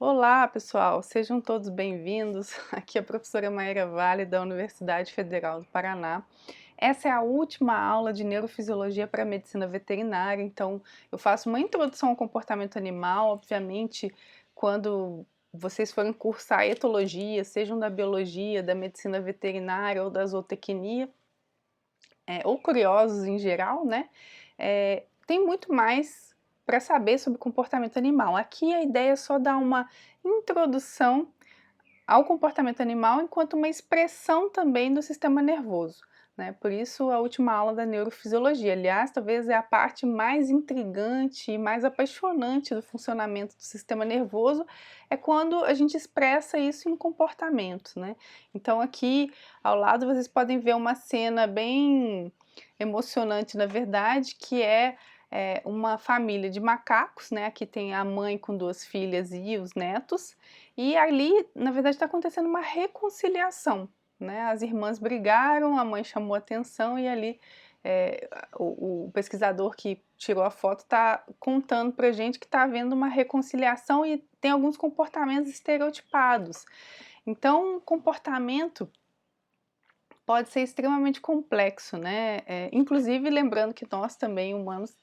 Olá, pessoal, sejam todos bem-vindos. Aqui é a professora Maíra Vale, da Universidade Federal do Paraná. Essa é a última aula de neurofisiologia para a medicina veterinária, então eu faço uma introdução ao comportamento animal. Obviamente, quando vocês forem cursar etologia, sejam da biologia, da medicina veterinária ou da zootecnia, ou curiosos em geral, né? Tem muito mais para saber sobre comportamento animal. Aqui a ideia é só dar uma introdução ao comportamento animal enquanto uma expressão também do sistema nervoso, né? Por isso a última aula da neurofisiologia. Aliás, talvez é a parte mais intrigante e mais apaixonante do funcionamento do sistema nervoso, é quando a gente expressa isso em comportamentos, né? Então aqui ao lado vocês podem ver uma cena bem emocionante, na verdade, que é uma família de macacos, né? Aqui tem a mãe com duas filhas e os netos, e ali, na verdade, está acontecendo uma reconciliação, né? As irmãs brigaram, a mãe chamou atenção e ali o pesquisador que tirou a foto está contando para gente que está havendo uma reconciliação e tem alguns comportamentos estereotipados. Então, comportamento pode ser extremamente complexo, né? Inclusive, lembrando que nós também, humanos,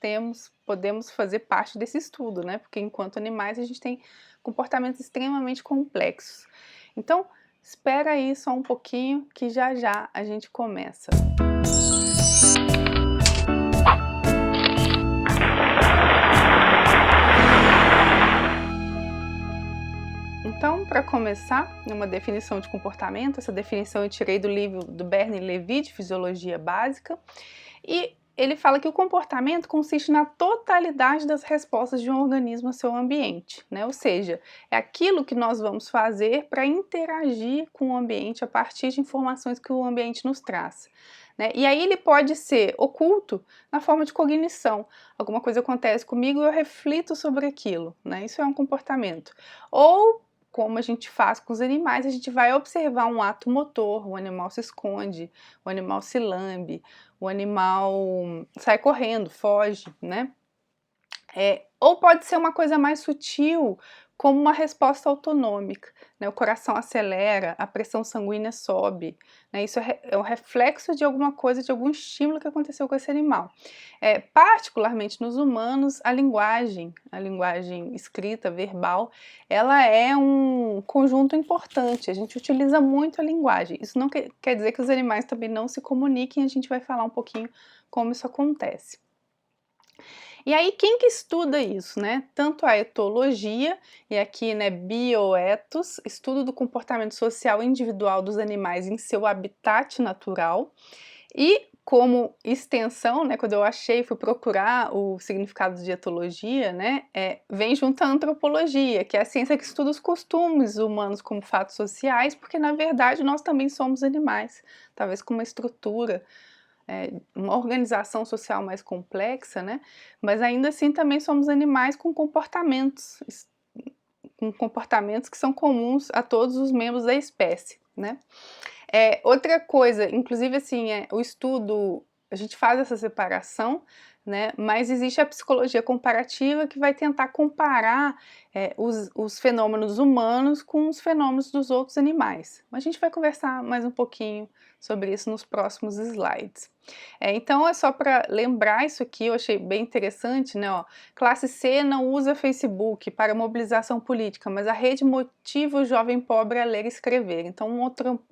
podemos fazer parte desse estudo, né? Porque enquanto animais a gente tem comportamentos extremamente complexos. Então, espera aí só um pouquinho que já já a gente começa. Então, para começar, uma definição de comportamento, essa definição eu tirei do livro do Bernie Levy, de Fisiologia Básica, e ele fala que o comportamento consiste na totalidade das respostas de um organismo ao seu ambiente, né? Ou seja, é aquilo que nós vamos fazer para interagir com o ambiente a partir de informações que o ambiente nos traz, né? E aí ele pode ser oculto na forma de cognição. Alguma coisa acontece comigo e eu reflito sobre aquilo, né? Isso é um comportamento. Ou como a gente faz com os animais, a gente vai observar um ato motor, o animal se esconde, o animal se lambe, o animal sai correndo, foge, né? Ou pode ser uma coisa mais sutil, como uma resposta autonômica, né? O coração acelera, a pressão sanguínea sobe, né? Isso é o reflexo de alguma coisa, de algum estímulo que aconteceu com esse animal. Particularmente nos humanos, a linguagem escrita, verbal, ela é um conjunto importante, a gente utiliza muito a linguagem. Isso não quer dizer que os animais também não se comuniquem, a gente vai falar um pouquinho como isso acontece. E aí, quem que estuda isso, né? Tanto a etologia, e aqui, né, bioethos, estudo do comportamento social individual dos animais em seu habitat natural, e como extensão, né, quando eu fui procurar o significado de etologia, né, vem junto à antropologia, que é a ciência que estuda os costumes humanos como fatos sociais, porque na verdade nós também somos animais, talvez com uma estrutura, uma organização social mais complexa, né? Mas ainda assim também somos animais com comportamentos que são comuns a todos os membros da espécie, né? Outra coisa, inclusive assim, o estudo, a gente faz essa separação, né? Mas existe a psicologia comparativa que vai tentar comparar os fenômenos humanos com os fenômenos dos outros animais. Mas a gente vai conversar mais um pouquinho sobre isso nos próximos slides. Então é só para lembrar isso aqui, eu achei bem interessante, né? Ó, classe C não usa Facebook para mobilização política, mas a rede motiva o jovem pobre a ler e escrever. Então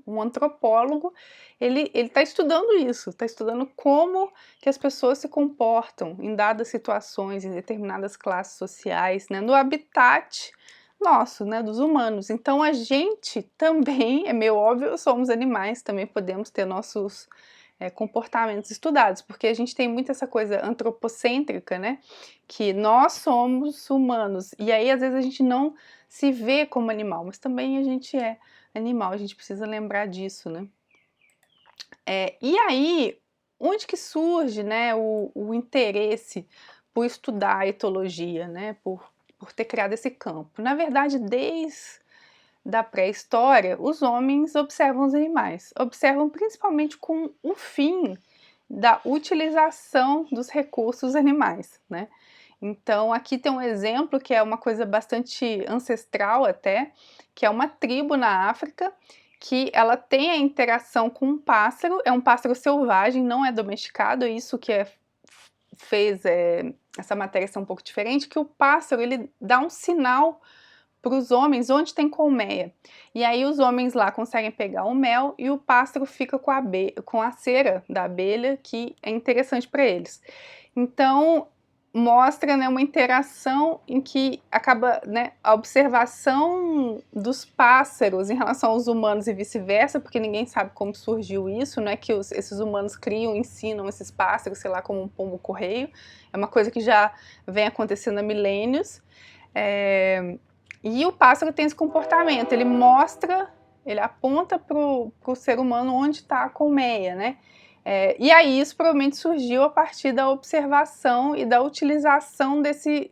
um antropólogo, ele está estudando isso, está estudando como que as pessoas se comportam em dadas situações, em determinadas classes sociais, né? No habitat nosso, né, dos humanos. Então a gente também, é meio óbvio, somos animais, também podemos ter nossos comportamentos estudados, porque a gente tem muito essa coisa antropocêntrica, né, que nós somos humanos, e aí às vezes a gente não se vê como animal, mas também a gente é animal, a gente precisa lembrar disso, né. E aí, onde que surge, né, o interesse por estudar a etologia, né, por ter criado esse campo? Na verdade, desde da pré-história, os homens observam os animais, observam principalmente com o fim da utilização dos recursos animais, né? Então aqui tem um exemplo que é uma coisa bastante ancestral até, que é uma tribo na África, que ela tem a interação com um pássaro, é um pássaro selvagem, não é domesticado, é isso que fez essa matéria ser um pouco diferente, que o pássaro ele dá um sinal para os homens onde tem colmeia. E aí os homens lá conseguem pegar o mel e o pássaro fica com a cera da abelha, que é interessante para eles. Então mostra, né, uma interação em que acaba, né, a observação dos pássaros em relação aos humanos e vice-versa, porque ninguém sabe como surgiu isso, né, que esses humanos criam, ensinam esses pássaros, sei lá, como um pombo-correio. É uma coisa que já vem acontecendo há milênios. E o pássaro tem esse comportamento, ele mostra, ele aponta para o ser humano onde está a colmeia, né? E aí isso provavelmente surgiu a partir da observação e da utilização desse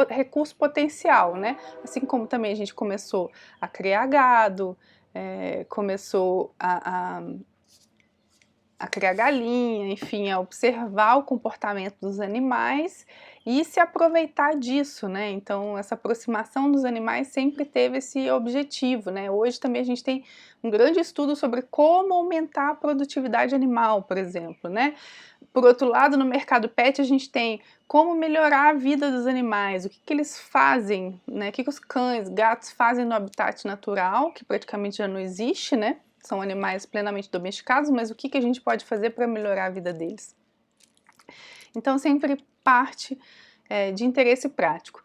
recurso potencial, né? Assim como também a gente começou a criar gado, começou a criar galinha, enfim, a observar o comportamento dos animais e se aproveitar disso, né? Então, essa aproximação dos animais sempre teve esse objetivo, né? Hoje também a gente tem um grande estudo sobre como aumentar a produtividade animal, por exemplo, né? Por outro lado, no mercado pet a gente tem como melhorar a vida dos animais, o que eles fazem, né? O que os cães, gatos fazem no habitat natural, que praticamente já não existe, né? São animais plenamente domesticados, mas o que a gente pode fazer para melhorar a vida deles? Então, sempre parte de interesse prático.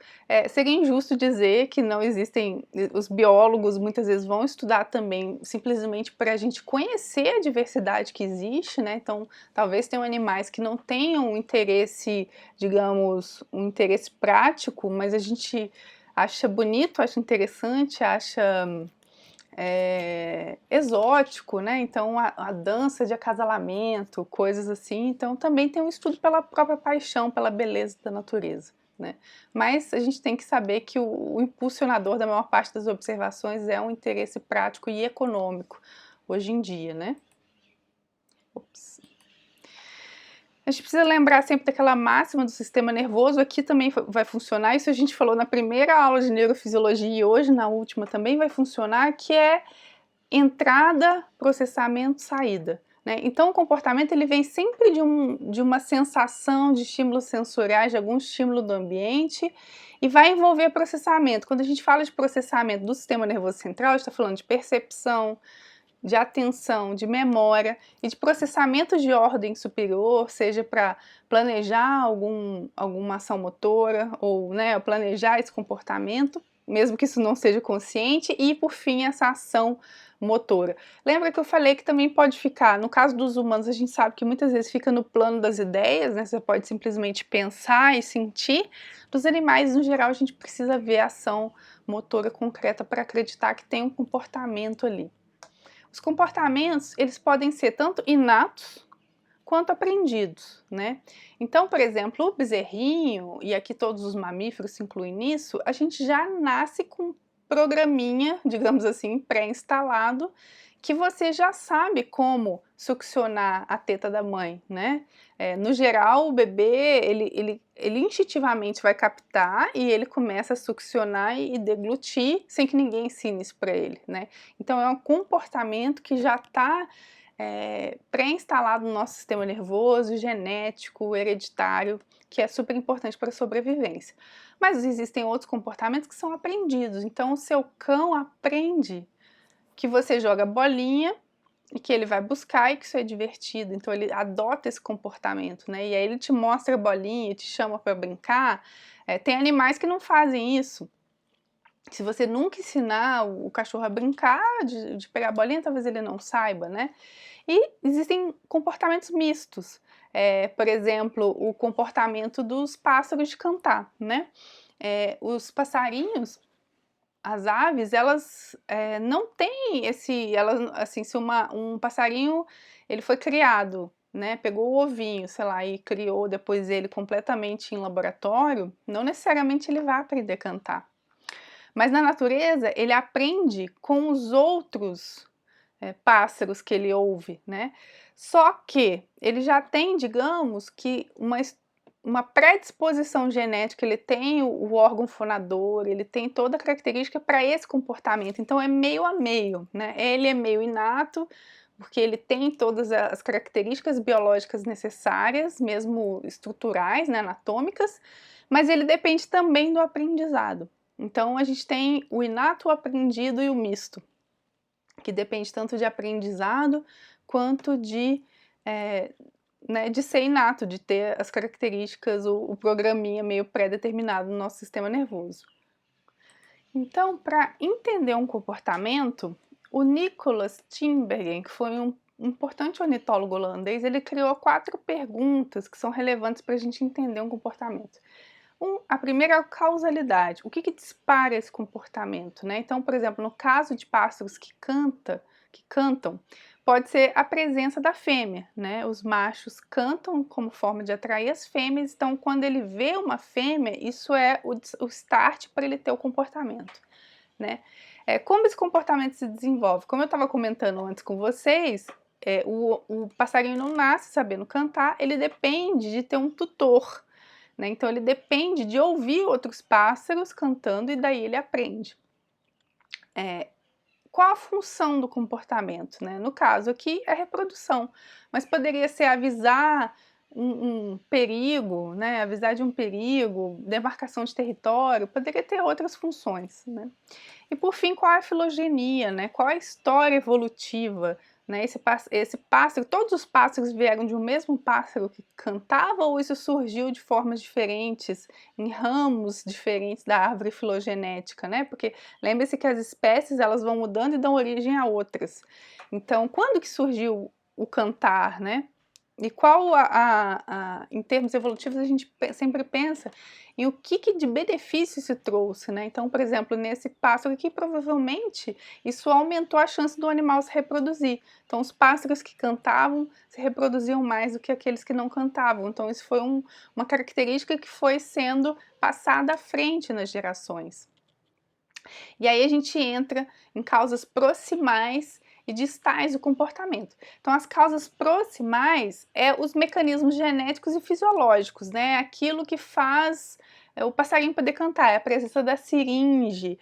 Seria injusto dizer que não existem, os biólogos muitas vezes vão estudar também simplesmente para a gente conhecer a diversidade que existe, né? Então, talvez tenham animais que não tenham um interesse, digamos, um interesse prático, mas a gente acha bonito, acha interessante, acha exótico, né? Então a dança de acasalamento, coisas assim. Então também tem um estudo pela própria paixão, pela beleza da natureza, né? Mas a gente tem que saber que o impulsionador da maior parte das observações é um interesse prático e econômico hoje em dia, né? Ops. A gente precisa lembrar sempre daquela máxima do sistema nervoso, aqui também vai funcionar, isso a gente falou na primeira aula de neurofisiologia e hoje na última também vai funcionar, que é entrada, processamento, saída. Né? Então o comportamento ele vem sempre de uma sensação de estímulos sensoriais, de algum estímulo do ambiente e vai envolver processamento. Quando a gente fala de processamento do sistema nervoso central, a gente está falando de percepção, de atenção, de memória e de processamento de ordem superior, seja para planejar alguma ação motora ou, né, planejar esse comportamento, mesmo que isso não seja consciente, e por fim essa ação motora. Lembra que eu falei que também pode ficar, no caso dos humanos a gente sabe que muitas vezes fica no plano das ideias, né? Você pode simplesmente pensar e sentir. Dos animais, no geral, a gente precisa ver a ação motora concreta para acreditar que tem um comportamento ali. Os comportamentos, eles podem ser tanto inatos quanto aprendidos, né? Então, por exemplo, o bezerrinho, e aqui todos os mamíferos se incluem nisso, a gente já nasce com um programinha, digamos assim, pré-instalado, que você já sabe como succionar a teta da mãe, né? No geral, o bebê, ele instintivamente vai captar e ele começa a succionar e deglutir sem que ninguém ensine isso para ele, né? Então, é um comportamento que já está pré-instalado no nosso sistema nervoso, genético, hereditário, que é super importante para a sobrevivência. Mas existem outros comportamentos que são aprendidos. Então, o seu cão aprende que você joga bolinha e que ele vai buscar e que isso é divertido. Então, ele adota esse comportamento, né? E aí ele te mostra a bolinha, te chama para brincar. Tem animais que não fazem isso. Se você nunca ensinar o cachorro a brincar, de pegar a bolinha, talvez ele não saiba, né? E existem comportamentos mistos. Por exemplo, o comportamento dos pássaros de cantar, né? Os passarinhos, as aves, elas não têm assim, se um passarinho, ele foi criado, né? Pegou o ovinho, sei lá, e criou depois ele completamente em laboratório, não necessariamente ele vai aprender a cantar. Mas na natureza, ele aprende com os outros pássaros que ele ouve, né? Só que ele já tem, digamos, que uma predisposição genética, ele tem o órgão fonador, ele tem toda a característica para esse comportamento, então é meio a meio, né? Ele é meio inato, porque ele tem todas as características biológicas necessárias, mesmo estruturais, né, anatômicas, mas ele depende também do aprendizado. Então a gente tem o inato, o aprendido e o misto, que depende tanto de aprendizado quanto né, de ser inato, de ter as características, o programinha meio pré-determinado no nosso sistema nervoso. Então, para entender um comportamento, o Nicolas Tinbergen, que foi um importante ornitólogo holandês, ele criou 4 perguntas que são relevantes para a gente entender um comportamento. A primeira é a causalidade. O que dispara esse comportamento, né? Então, por exemplo, no caso de pássaros que cantam, pode ser a presença da fêmea, né? Os machos cantam como forma de atrair as fêmeas, então quando ele vê uma fêmea, isso é o start para ele ter o comportamento, né? Como esse comportamento se desenvolve? Como eu estava comentando antes com vocês, o passarinho não nasce sabendo cantar, ele depende de ter um tutor, né? Então ele depende de ouvir outros pássaros cantando e daí ele aprende. Qual a função do comportamento, né? No caso aqui é reprodução, mas poderia ser avisar um perigo, né? Avisar de um perigo, demarcação de território, poderia ter outras funções, né? E por fim, qual é a filogenia, né? Qual é a história evolutiva, né? Esse pássaro, todos os pássaros vieram de um mesmo pássaro que cantava ou isso surgiu de formas diferentes, em ramos diferentes da árvore filogenética, né? Porque lembre-se que as espécies elas vão mudando e dão origem a outras. Então, quando que surgiu o cantar, né? E qual em termos evolutivos a gente sempre pensa em o que de benefício isso trouxe, né? Então, por exemplo, nesse pássaro aqui, provavelmente isso aumentou a chance do animal se reproduzir. Então, os pássaros que cantavam se reproduziam mais do que aqueles que não cantavam. Então, isso foi uma característica que foi sendo passada à frente nas gerações. E aí a gente entra em causas proximais e distais do comportamento. Então, as causas proximais é os mecanismos genéticos e fisiológicos, né? Aquilo que faz o passarinho poder cantar, é a presença da siringe,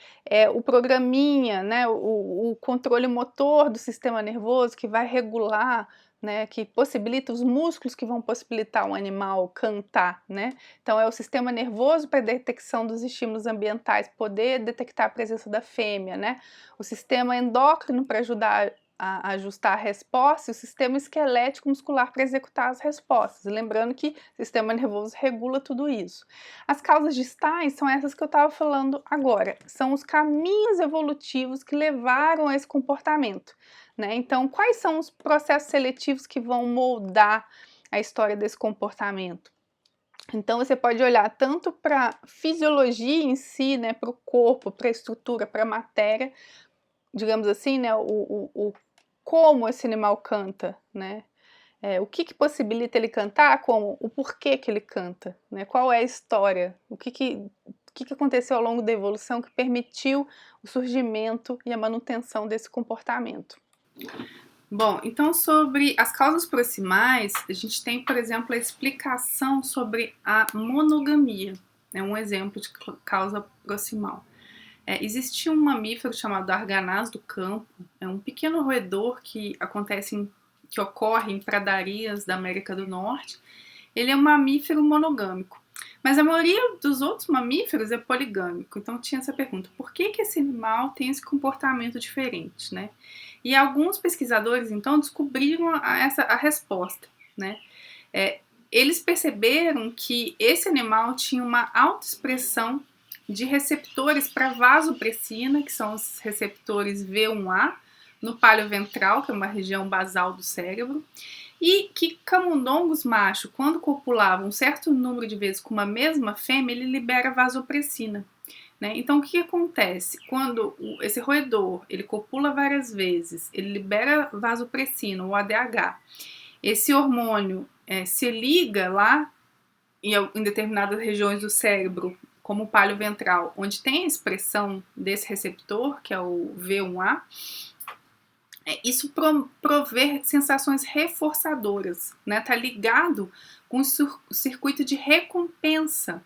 o programinha, né? O controle motor do sistema nervoso que vai regular, né, que possibilita os músculos que vão possibilitar um animal cantar, né? Então é o sistema nervoso para detecção dos estímulos ambientais, poder detectar a presença da fêmea, né? O sistema endócrino para ajudar a ajustar a resposta e o sistema esquelético muscular para executar as respostas. Lembrando que o sistema nervoso regula tudo isso. As causas distais são essas que eu estava falando agora, são os caminhos evolutivos que levaram a esse comportamento, né? Então, quais são os processos seletivos que vão moldar a história desse comportamento? Então, você pode olhar tanto para a fisiologia em si, né, para o corpo, para a estrutura, para a matéria, digamos assim, né, como esse animal canta, né? O que possibilita ele cantar, como o porquê que ele canta, né? Qual é a história, o que aconteceu ao longo da evolução que permitiu o surgimento e a manutenção desse comportamento. Bom, então sobre as causas proximais, a gente tem, por exemplo, a explicação sobre a monogamia, é um exemplo de causa proximal. Existia um mamífero chamado arganaz do campo, é um pequeno roedor que ocorre em pradarias da América do Norte. Ele é um mamífero monogâmico, mas a maioria dos outros mamíferos é poligâmico. Então tinha essa pergunta, por que esse animal tem esse comportamento diferente, né? E alguns pesquisadores, então, descobriram a resposta, né? Eles perceberam que esse animal tinha uma alta expressão de receptores para vasopressina, que são os receptores V1A, no páleo ventral, que é uma região basal do cérebro, e que camundongos machos, quando copulavam um certo número de vezes com uma mesma fêmea, ele libera vasopressina. Né? Então, o que acontece? Quando esse roedor ele copula várias vezes, ele libera vasopressina, o ADH. Esse hormônio se liga lá em determinadas regiões do cérebro, como o páleo ventral, onde tem a expressão desse receptor, que é o V1A. isso prover sensações reforçadoras, né? Tá ligado com o circuito de recompensa.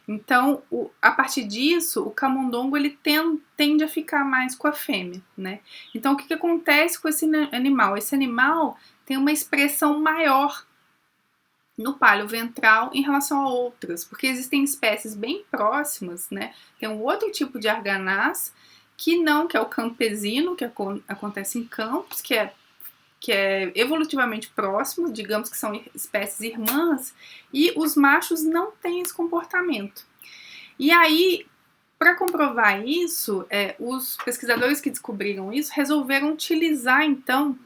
Então, a partir disso, o camundongo ele tende a ficar mais com a fêmea, né? Então, o que acontece com esse animal? Esse animal tem uma expressão maior no pálio ventral em relação a outras, porque existem espécies bem próximas, né? Tem um outro tipo de arganaz que é o campesino, que acontece em campos, que é evolutivamente próximo, digamos que são espécies irmãs, e os machos não têm esse comportamento. E aí, para comprovar isso, os pesquisadores que descobriram isso resolveram utilizar, então,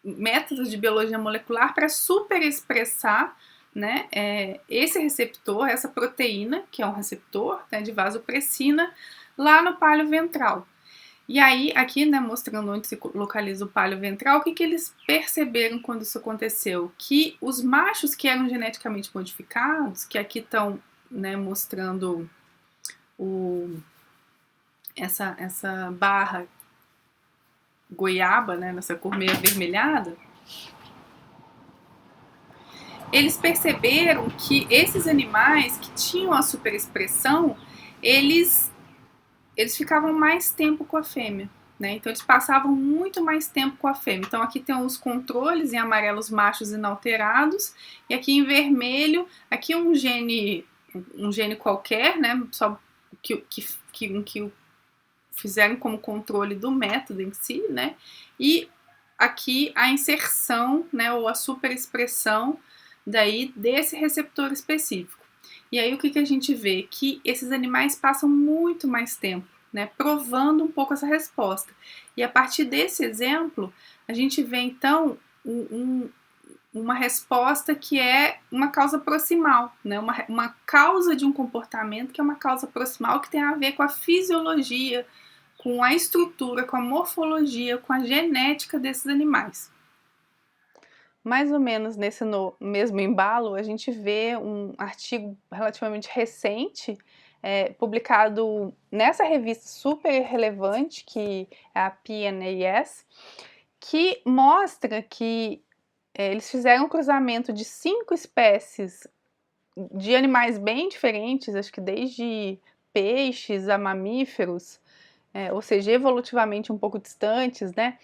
métodos de biologia molecular para superexpressar, né, esse receptor, essa proteína, que é um receptor, né, de vasopressina, lá no pálio ventral. E aí, aqui, né, mostrando onde se localiza o pálio ventral, o que eles perceberam quando isso aconteceu? Que os machos que eram geneticamente modificados, que aqui estão, né, mostrando essa barra goiaba, né, nessa cor meio avermelhada, eles perceberam que esses animais que tinham a superexpressão, eles ficavam mais tempo com a fêmea, né? Então eles passavam muito mais tempo com a fêmea. Então aqui tem os controles em amarelo os machos inalterados e aqui em vermelho, aqui um gene qualquer, né? Só que fizeram como controle do método em si, né? E aqui a inserção, né, ou a superexpressão daí desse receptor específico. E aí o que a gente vê? Que esses animais passam muito mais tempo, né, provando um pouco essa resposta. E a partir desse exemplo, a gente vê então uma resposta que é uma causa proximal, né, uma causa de um comportamento que é uma causa proximal que tem a ver com a fisiologia, com a estrutura, com a morfologia, com a genética desses animais. Mais ou menos nesse mesmo embalo, a gente vê um artigo relativamente recente, publicado nessa revista super relevante, que é a PNAS, que mostra que eles fizeram um cruzamento de 5 espécies de animais bem diferentes, acho que desde peixes a mamíferos, ou seja, evolutivamente um pouco distantes, né?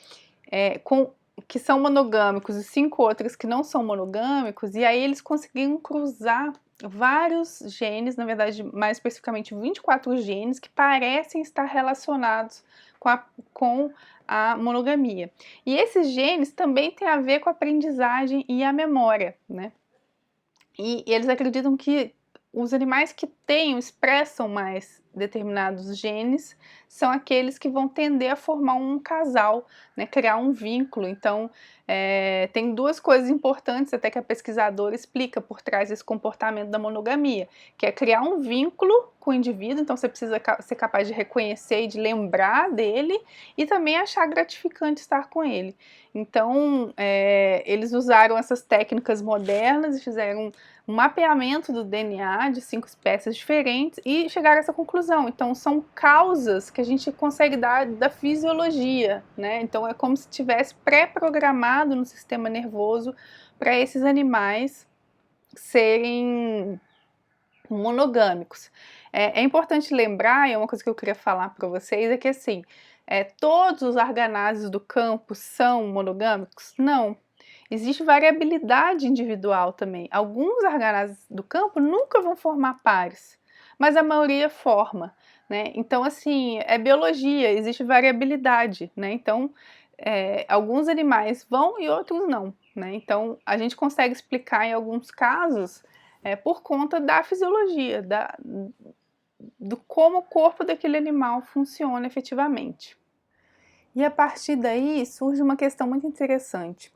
Que são monogâmicos e 5 outros que não são monogâmicos, e aí eles conseguiram cruzar vários genes, na verdade, mais especificamente 24 genes, que parecem estar relacionados com a monogamia. E esses genes também têm a ver com a aprendizagem e a memória, né? E eles acreditam que os animais que expressam mais determinados genes são aqueles que vão tender a formar um casal, né, criar um vínculo. Então, tem 2 coisas importantes até que a pesquisadora explica por trás desse comportamento da monogamia, que é criar um vínculo com o indivíduo, então você precisa ser capaz de reconhecer e de lembrar dele, e também achar gratificante estar com ele. Então, eles usaram essas técnicas modernas e fizeram um mapeamento do DNA de 5 espécies diferentes e chegaram a essa conclusão. Então, são causas que a gente consegue dar da fisiologia, né? Então, é como se tivesse pré-programado no sistema nervoso para esses animais serem monogâmicos. É importante lembrar, e é uma coisa que eu queria falar para vocês, é que assim, todos os arganazes do campo são monogâmicos? Não. Existe variabilidade individual também. Alguns arganazes do campo nunca vão formar pares, mas a maioria forma, né? Então, assim, é biologia, existe variabilidade, né? Então, alguns animais vão e outros não, né? Então, a gente consegue explicar em alguns casos por conta da fisiologia, do como o corpo daquele animal funciona efetivamente. E a partir daí surge uma questão muito interessante.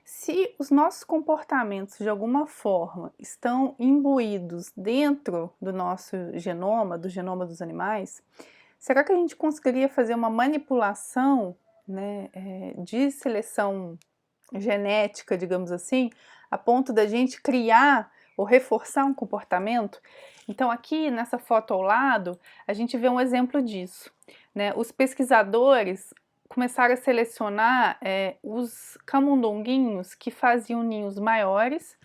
Se os nossos comportamentos de alguma forma estão imbuídos dentro do nosso genoma, do genoma dos animais, será que a gente conseguiria fazer uma manipulação, né, de seleção genética, digamos assim, a ponto da gente criar ou reforçar um comportamento. Então aqui nessa foto ao lado, a gente vê um exemplo disso, né? Os pesquisadores começaram a selecionar os camundonguinhos que faziam ninhos maiores,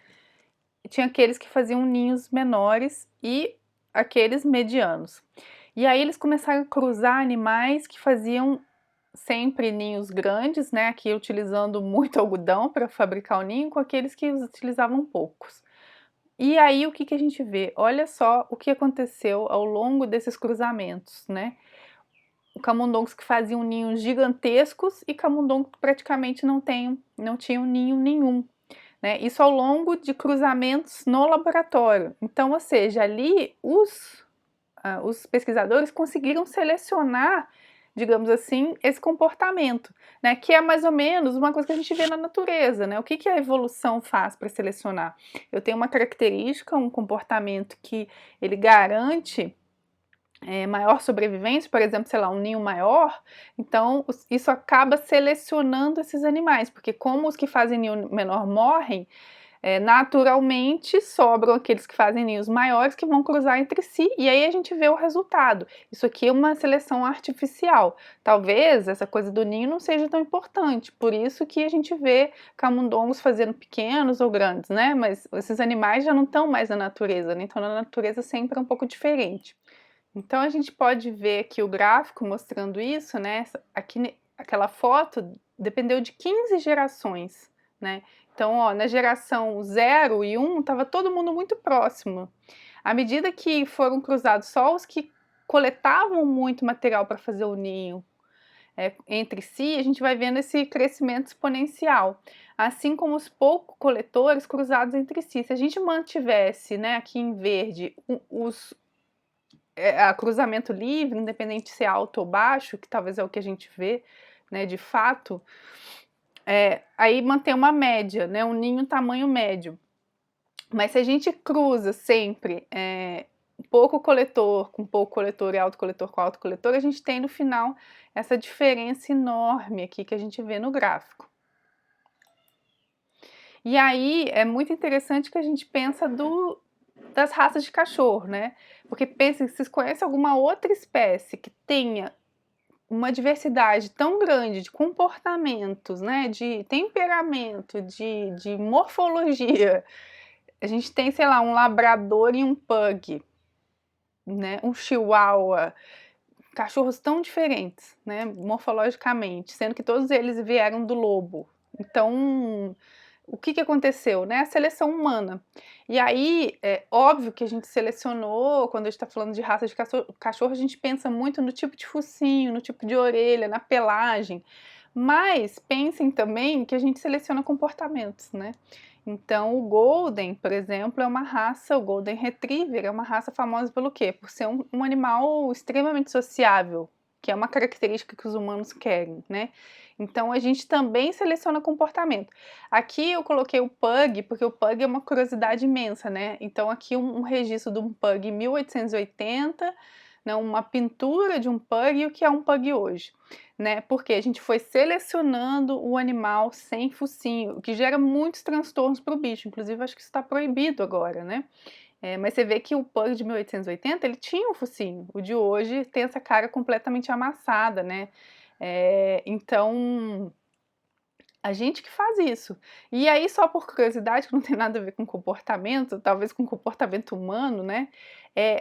tinha aqueles que faziam ninhos menores e aqueles medianos. E aí eles começaram a cruzar animais que faziam sempre ninhos grandes, né, aqui utilizando muito algodão para fabricar o ninho, com aqueles que utilizavam poucos. E aí o que a gente vê? Olha só o que aconteceu ao longo desses cruzamentos, né? Camundongos que faziam ninhos gigantescos e camundongos que praticamente não tinham ninho nenhum, né? Isso ao longo de cruzamentos no laboratório. Então, ou seja, ali os pesquisadores conseguiram selecionar, digamos assim, esse comportamento, né? Que é mais ou menos uma coisa que a gente vê na natureza, né? O que a evolução faz para selecionar? Eu tenho uma característica, um comportamento que ele garante maior sobrevivência, por exemplo, sei lá, um ninho maior, então isso acaba selecionando esses animais, porque como os que fazem ninho menor morrem, naturalmente sobram aqueles que fazem ninhos maiores que vão cruzar entre si, e aí a gente vê o resultado. Isso aqui é uma seleção artificial. Talvez essa coisa do ninho não seja tão importante, por isso que a gente vê camundongos fazendo pequenos ou grandes, né? Mas esses animais já não estão mais na natureza, né? Então na natureza sempre é um pouco diferente. Então a gente pode ver aqui o gráfico mostrando isso, né? Aqui, aquela foto dependeu de 15 gerações, né? Então, ó, na geração 0 e 1 estava todo mundo muito próximo. À medida que foram cruzados só os que coletavam muito material para fazer o ninho entre si, a gente vai vendo esse crescimento exponencial. Assim como os poucos coletores cruzados entre si. Se a gente mantivesse, né, aqui em verde, a cruzamento livre, independente de ser alto ou baixo, que talvez é o que a gente vê, né, de fato, aí mantém uma média, né, um ninho tamanho médio. Mas se a gente cruza sempre pouco coletor com pouco coletor e alto coletor com alto coletor, a gente tem no final essa diferença enorme aqui que a gente vê no gráfico. E aí é muito interessante que a gente pensa das raças de cachorro, né? Porque pensa, vocês conhecem alguma outra espécie que tenha uma diversidade tão grande de comportamentos, né? De temperamento, de morfologia. A gente tem, sei lá, um labrador e um pug, né? Um chihuahua. Cachorros tão diferentes, né? Morfologicamente, sendo que todos eles vieram do lobo. Então, o que aconteceu, né? A seleção humana. E aí, é óbvio que a gente selecionou, quando a gente está falando de raça de cachorro, a gente pensa muito no tipo de focinho, no tipo de orelha, na pelagem. Mas pensem também que a gente seleciona comportamentos, né? Então, o Golden, por exemplo, é uma raça, o Golden Retriever é uma raça famosa pelo quê? Por ser um animal extremamente sociável, que é uma característica que os humanos querem, né? Então a gente também seleciona comportamento. Aqui eu coloquei o Pug, porque o Pug é uma curiosidade imensa, né? Então aqui um registro de um Pug em 1880, né, uma pintura de um Pug e o que é um Pug hoje, né? Porque a gente foi selecionando o animal sem focinho, o que gera muitos transtornos para o bicho, inclusive acho que isso está proibido agora, né? Mas você vê que o Pug de 1880 ele tinha um focinho, o de hoje tem essa cara completamente amassada, né? Então a gente que faz isso. E aí, só por curiosidade, que não tem nada a ver com comportamento, talvez com comportamento humano, né?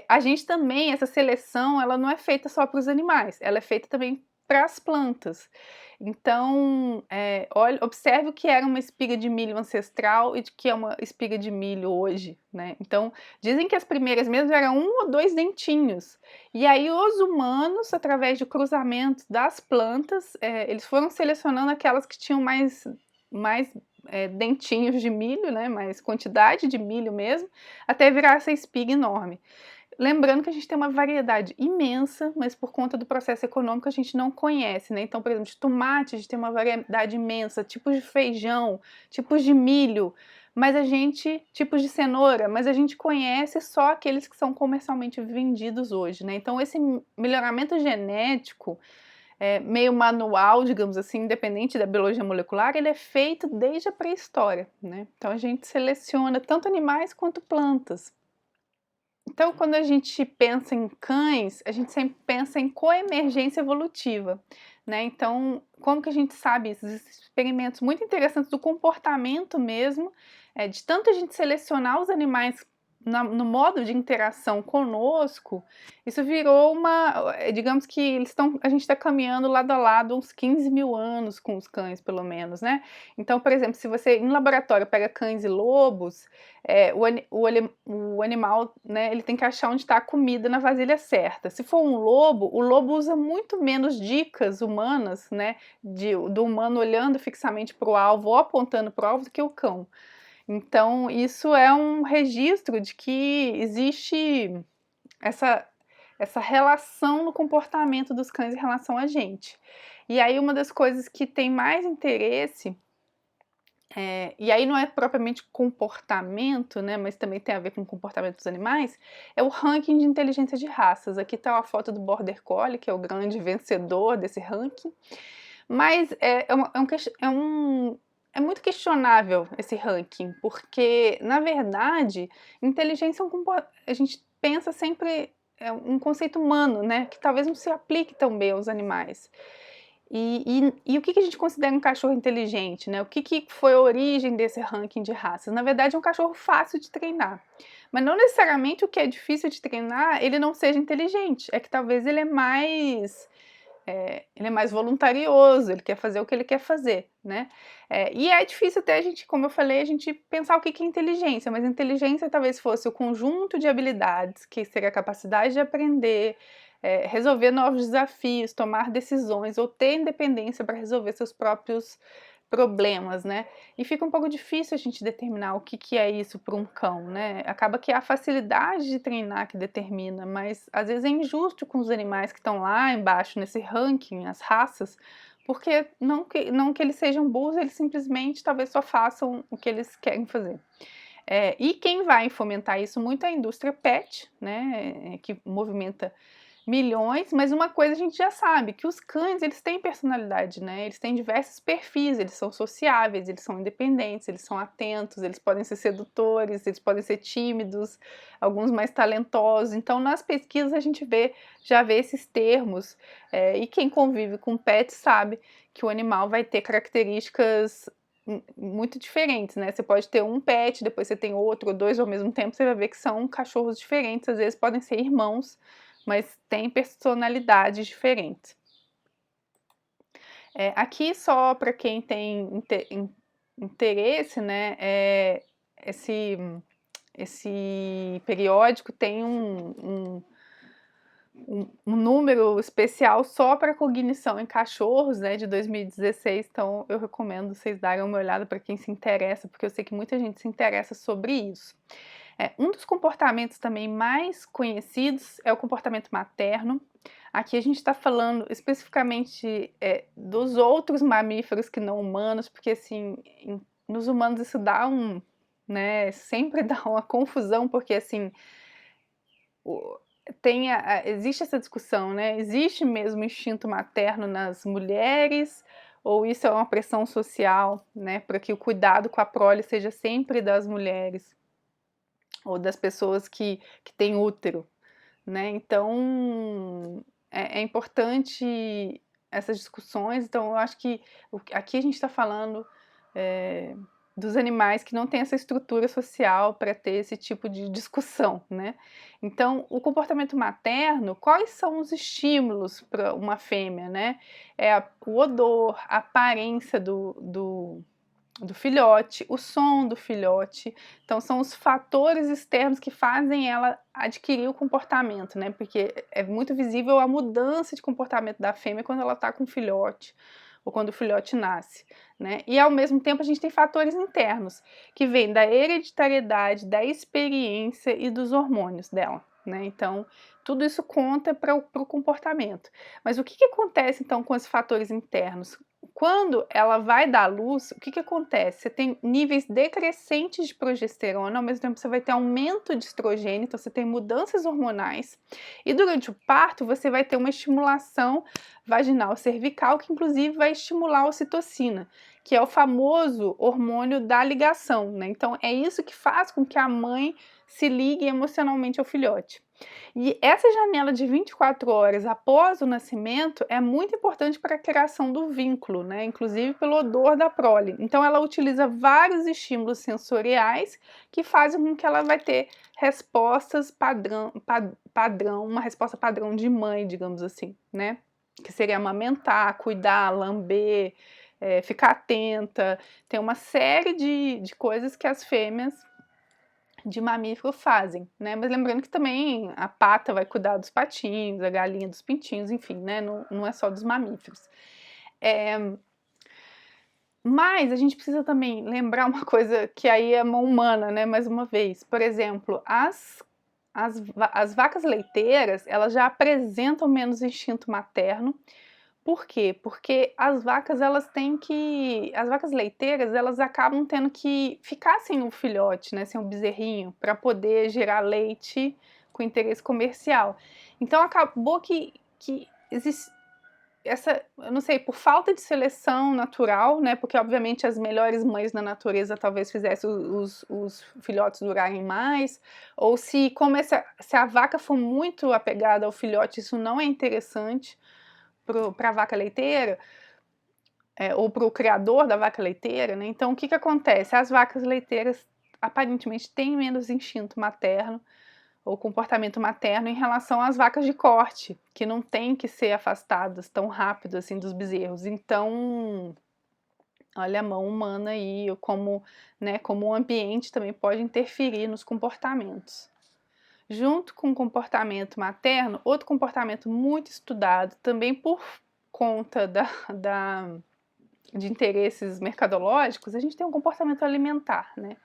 A gente também, essa seleção, ela não é feita só para os animais, ela é feita também para as plantas. Então, observe o que era uma espiga de milho ancestral e o que é uma espiga de milho hoje, né? Então, dizem que as primeiras mesmo eram 1 ou 2 dentinhos. E aí os humanos, através de cruzamento das plantas, eles foram selecionando aquelas que tinham mais dentinhos de milho, né? Mais quantidade de milho mesmo, até virar essa espiga enorme. Lembrando que a gente tem uma variedade imensa, mas por conta do processo econômico a gente não conhece, né? Então, por exemplo, de tomate a gente tem uma variedade imensa, tipos de feijão, tipos de milho, tipos de cenoura, mas a gente conhece só aqueles que são comercialmente vendidos hoje, né? Então, esse melhoramento genético meio manual, digamos assim, independente da biologia molecular, ele é feito desde a pré-história, né? Então a gente seleciona tanto animais quanto plantas. Então, quando a gente pensa em cães, a gente sempre pensa em coemergência evolutiva, né? Então, como que a gente sabe isso? Existem experimentos muito interessantes do comportamento mesmo, de tanto a gente selecionar os animais no modo de interação conosco, isso virou digamos que a gente está caminhando lado a lado uns 15 mil anos com os cães, pelo menos, né? Então, por exemplo, se você em laboratório pega cães e lobos, o animal, né, ele tem que achar onde está a comida na vasilha certa. Se for um lobo, o lobo usa muito menos dicas humanas, né, do humano olhando fixamente para o alvo ou apontando para o alvo do que o cão. Então, isso é um registro de que existe essa relação no comportamento dos cães em relação a gente. E aí, uma das coisas que tem mais interesse, e aí não é propriamente comportamento, né, mas também tem a ver com o comportamento dos animais, é o ranking de inteligência de raças. Aqui está a foto do Border Collie, que é o grande vencedor desse ranking. Mas é muito questionável esse ranking, porque, na verdade, inteligência a gente pensa sempre um conceito humano, né, que talvez não se aplique tão bem aos animais. E o que a gente considera um cachorro inteligente, né? O que foi a origem desse ranking de raças? Na verdade, é um cachorro fácil de treinar. Mas não necessariamente o que é difícil de treinar, ele não seja inteligente. É que talvez ele é mais voluntarioso, ele quer fazer o que ele quer fazer, né? E é difícil até a gente, como eu falei, a gente pensar o que é inteligência, mas inteligência talvez fosse o conjunto de habilidades, que seria a capacidade de aprender, resolver novos desafios, tomar decisões ou ter independência para resolver seus próprios problemas, né? E fica um pouco difícil a gente determinar o que é isso para um cão, né? Acaba que é a facilidade de treinar que determina, mas às vezes é injusto com os animais que estão lá embaixo nesse ranking, as raças, porque não que eles sejam burros, eles simplesmente talvez só façam o que eles querem fazer. E quem vai fomentar isso muito é a indústria pet, né? Que movimenta milhões, mas uma coisa a gente já sabe, que os cães, eles têm personalidade, né? Eles têm diversos perfis, eles são sociáveis, eles são independentes, eles são atentos, eles podem ser sedutores, eles podem ser tímidos, alguns mais talentosos. Então, nas pesquisas a gente já vê esses termos, e quem convive com pets sabe que o animal vai ter características muito diferentes, né? Você pode ter um pet, depois você tem outro ou dois ao mesmo tempo, você vai ver que são cachorros diferentes, às vezes podem ser irmãos, mas tem personalidades diferentes. Aqui só para quem tem interesse, né, esse periódico tem um número especial só para cognição em cachorros, né, de 2016, então eu recomendo vocês darem uma olhada para quem se interessa, porque eu sei que muita gente se interessa sobre isso. Um dos comportamentos também mais conhecidos é o comportamento materno. Aqui a gente está falando especificamente dos outros mamíferos que não humanos, porque assim, nos humanos isso dá né, sempre dá uma confusão, porque assim, existe essa discussão, né? Existe mesmo instinto materno nas mulheres, ou isso é uma pressão social, né, para que o cuidado com a prole seja sempre das mulheres ou das pessoas que têm útero, né? Então, é importante essas discussões. Então, eu acho que aqui a gente está falando dos animais que não têm essa estrutura social para ter esse tipo de discussão, né? Então, o comportamento materno, quais são os estímulos para uma fêmea, né? O odor, a aparência do filhote, o som do filhote. Então, são os fatores externos que fazem ela adquirir o comportamento, né? Porque é muito visível a mudança de comportamento da fêmea quando ela está com o filhote ou quando o filhote nasce, né? E ao mesmo tempo a gente tem fatores internos que vêm da hereditariedade, da experiência e dos hormônios dela. né? Então, tudo isso conta para o comportamento. Mas o que acontece então com os fatores internos? Quando ela vai dar à luz, o que acontece? Você tem níveis decrescentes de progesterona, ao mesmo tempo você vai ter aumento de estrogênio, então você tem mudanças hormonais. E durante o parto, você vai ter uma estimulação vaginal cervical, que inclusive vai estimular a ocitocina, que é o famoso hormônio da ligação, né? Então é isso que faz com que a mãe se ligue emocionalmente ao filhote. E essa janela de 24 horas após o nascimento é muito importante para a criação do vínculo, né? Inclusive pelo odor da prole. Então ela utiliza vários estímulos sensoriais que fazem com que ela vai ter respostas padrão, uma resposta padrão de mãe, digamos assim, né? Que seria amamentar, cuidar, lamber, ficar atenta. Tem uma série de coisas que as fêmeas de mamífero fazem, né? Mas lembrando que também a pata vai cuidar dos patinhos, a galinha dos pintinhos, enfim, né? Não é só dos mamíferos. Mas a gente precisa também lembrar uma coisa que aí é mão humana, né? Mais uma vez, por exemplo, as vacas leiteiras, elas já apresentam menos instinto materno. Por quê? Porque as vacas as vacas leiteiras, elas acabam tendo que ficar sem o filhote, né, sem o bezerrinho, para poder gerar leite com interesse comercial. Então acabou que existe eu não sei, por falta de seleção natural, né, porque obviamente as melhores mães na natureza talvez fizessem os filhotes durarem mais, ou se a vaca for muito apegada ao filhote, isso não é interessante para a vaca leiteira, ou para o criador da vaca leiteira, né? Então, o que acontece? As vacas leiteiras aparentemente têm menos instinto materno ou comportamento materno em relação às vacas de corte, que não têm que ser afastadas tão rápido assim dos bezerros. Então, olha a mão humana aí, como o ambiente também pode interferir nos comportamentos. Junto com o comportamento materno, outro comportamento muito estudado, também por conta de interesses mercadológicos, a gente tem um comportamento alimentar, né?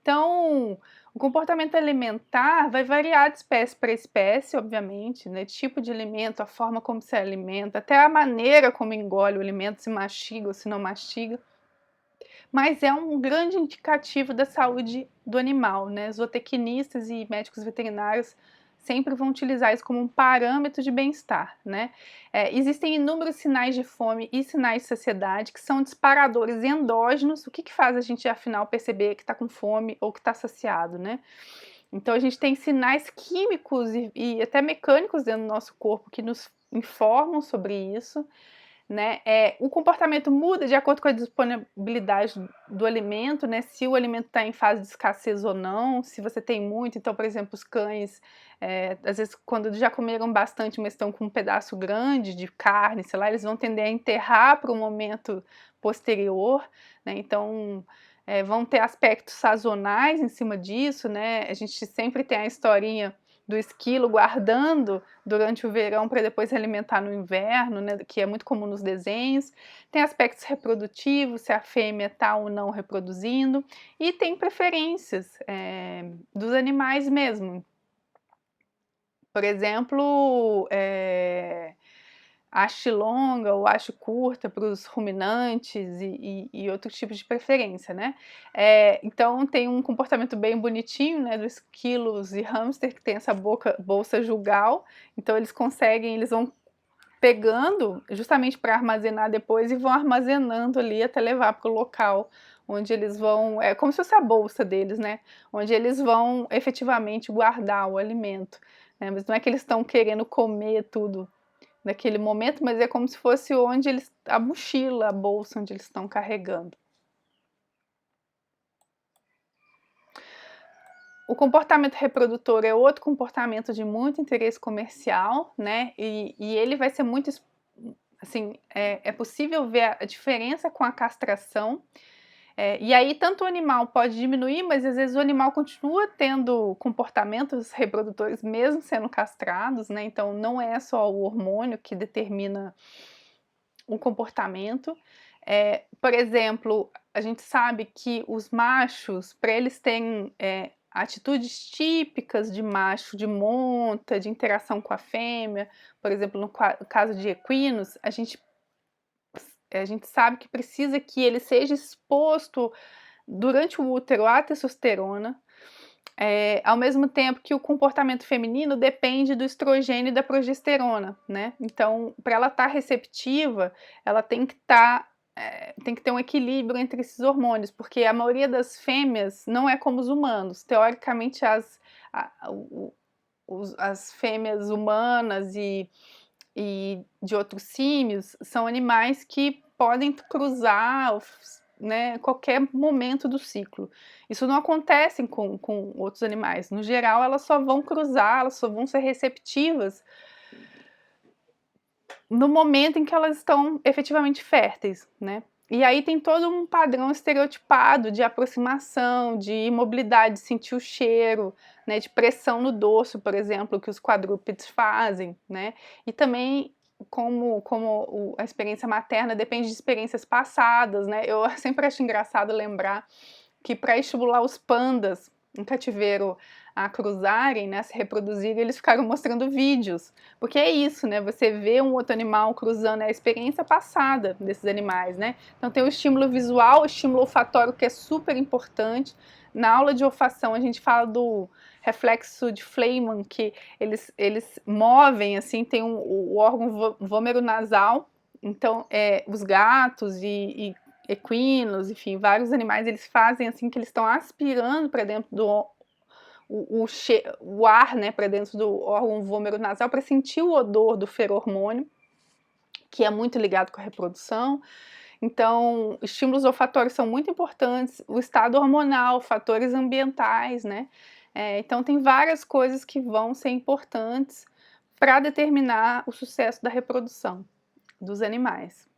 Então, o comportamento alimentar vai variar de espécie para espécie, obviamente, né? Tipo de alimento, a forma como se alimenta, até a maneira como engole o alimento, se mastiga ou se não mastiga. Mas é um grande indicativo da saúde do animal, né? Zootecnistas e médicos veterinários sempre vão utilizar isso como um parâmetro de bem-estar, né? Existem inúmeros sinais de fome e sinais de saciedade que são disparadores endógenos. O que faz a gente, afinal, perceber que está com fome ou que está saciado, né? Então, a gente tem sinais químicos e até mecânicos dentro do nosso corpo que nos informam sobre isso, né? O comportamento muda de acordo com a disponibilidade do alimento, né? Se o alimento está em fase de escassez ou não, se você tem muito. Então, por exemplo, os cães, às vezes, quando já comeram bastante, mas estão com um pedaço grande de carne, sei lá, eles vão tender a enterrar para o momento posterior, né? Então, vão ter aspectos sazonais em cima disso, né? A gente sempre tem a historinha do esquilo guardando durante o verão para depois se alimentar no inverno, né, que é muito comum nos desenhos. Tem aspectos reprodutivos, se a fêmea está ou não reproduzindo, e tem preferências dos animais mesmo. Por exemplo, haste longa ou haste curta para os ruminantes e outros tipos de preferência, né? Então tem um comportamento bem bonitinho, né, dos esquilos e hamster, que tem essa bolsa jugal. Então eles vão pegando justamente para armazenar depois e vão armazenando ali até levar para o local onde eles vão, é como se fosse a bolsa deles, né? Onde eles vão efetivamente guardar o alimento, né? Mas não é que eles estão querendo comer tudo naquele momento, mas é como se fosse a mochila, a bolsa onde eles estão carregando. O comportamento reprodutor é outro comportamento de muito interesse comercial, né? E ele vai ser muito, assim, é possível ver a diferença com a castração. E aí, tanto o animal pode diminuir, mas às vezes o animal continua tendo comportamentos reprodutores, mesmo sendo castrados, né? Então, não é só o hormônio que determina o comportamento. Por exemplo, a gente sabe que os machos, para eles terem atitudes típicas de macho de monta, de interação com a fêmea. Por exemplo, no caso de equinos, a gente sabe que precisa que ele seja exposto durante o útero à testosterona, ao mesmo tempo que o comportamento feminino depende do estrogênio e da progesterona, né? Então, para ela estar receptiva, ela tem que ter um equilíbrio entre esses hormônios, porque a maioria das fêmeas não é como os humanos. Teoricamente, as fêmeas humanas e de outros símios são animais que podem cruzar, né, qualquer momento do ciclo. Isso não acontece com outros animais. No geral, elas só vão cruzar, elas só vão ser receptivas no momento em que elas estão efetivamente férteis, né? E aí tem todo um padrão estereotipado de aproximação, de imobilidade, de sentir o cheiro, né, de pressão no dorso, por exemplo, que os quadrúpedes fazem, né? E também como a experiência materna depende de experiências passadas, né? Eu sempre acho engraçado lembrar que para estimular os pandas em cativeiro a cruzarem, né, a se reproduzirem, eles ficaram mostrando vídeos, porque é isso, né, você vê um outro animal cruzando, é a experiência passada desses animais, né, então tem o estímulo visual, o estímulo olfatório que é super importante. Na aula de olfação a gente fala do reflexo de Fleischmann, que eles movem, assim, tem o órgão vômero-nasal, então os gatos e equinos, enfim, vários animais, eles fazem assim que eles estão aspirando para dentro do o ar, né, para dentro do órgão vômero-nasal para sentir o odor do feromônio, que é muito ligado com a reprodução. Então, estímulos olfatórios são muito importantes, o estado hormonal, fatores ambientais, né? Então, tem várias coisas que vão ser importantes para determinar o sucesso da reprodução dos animais.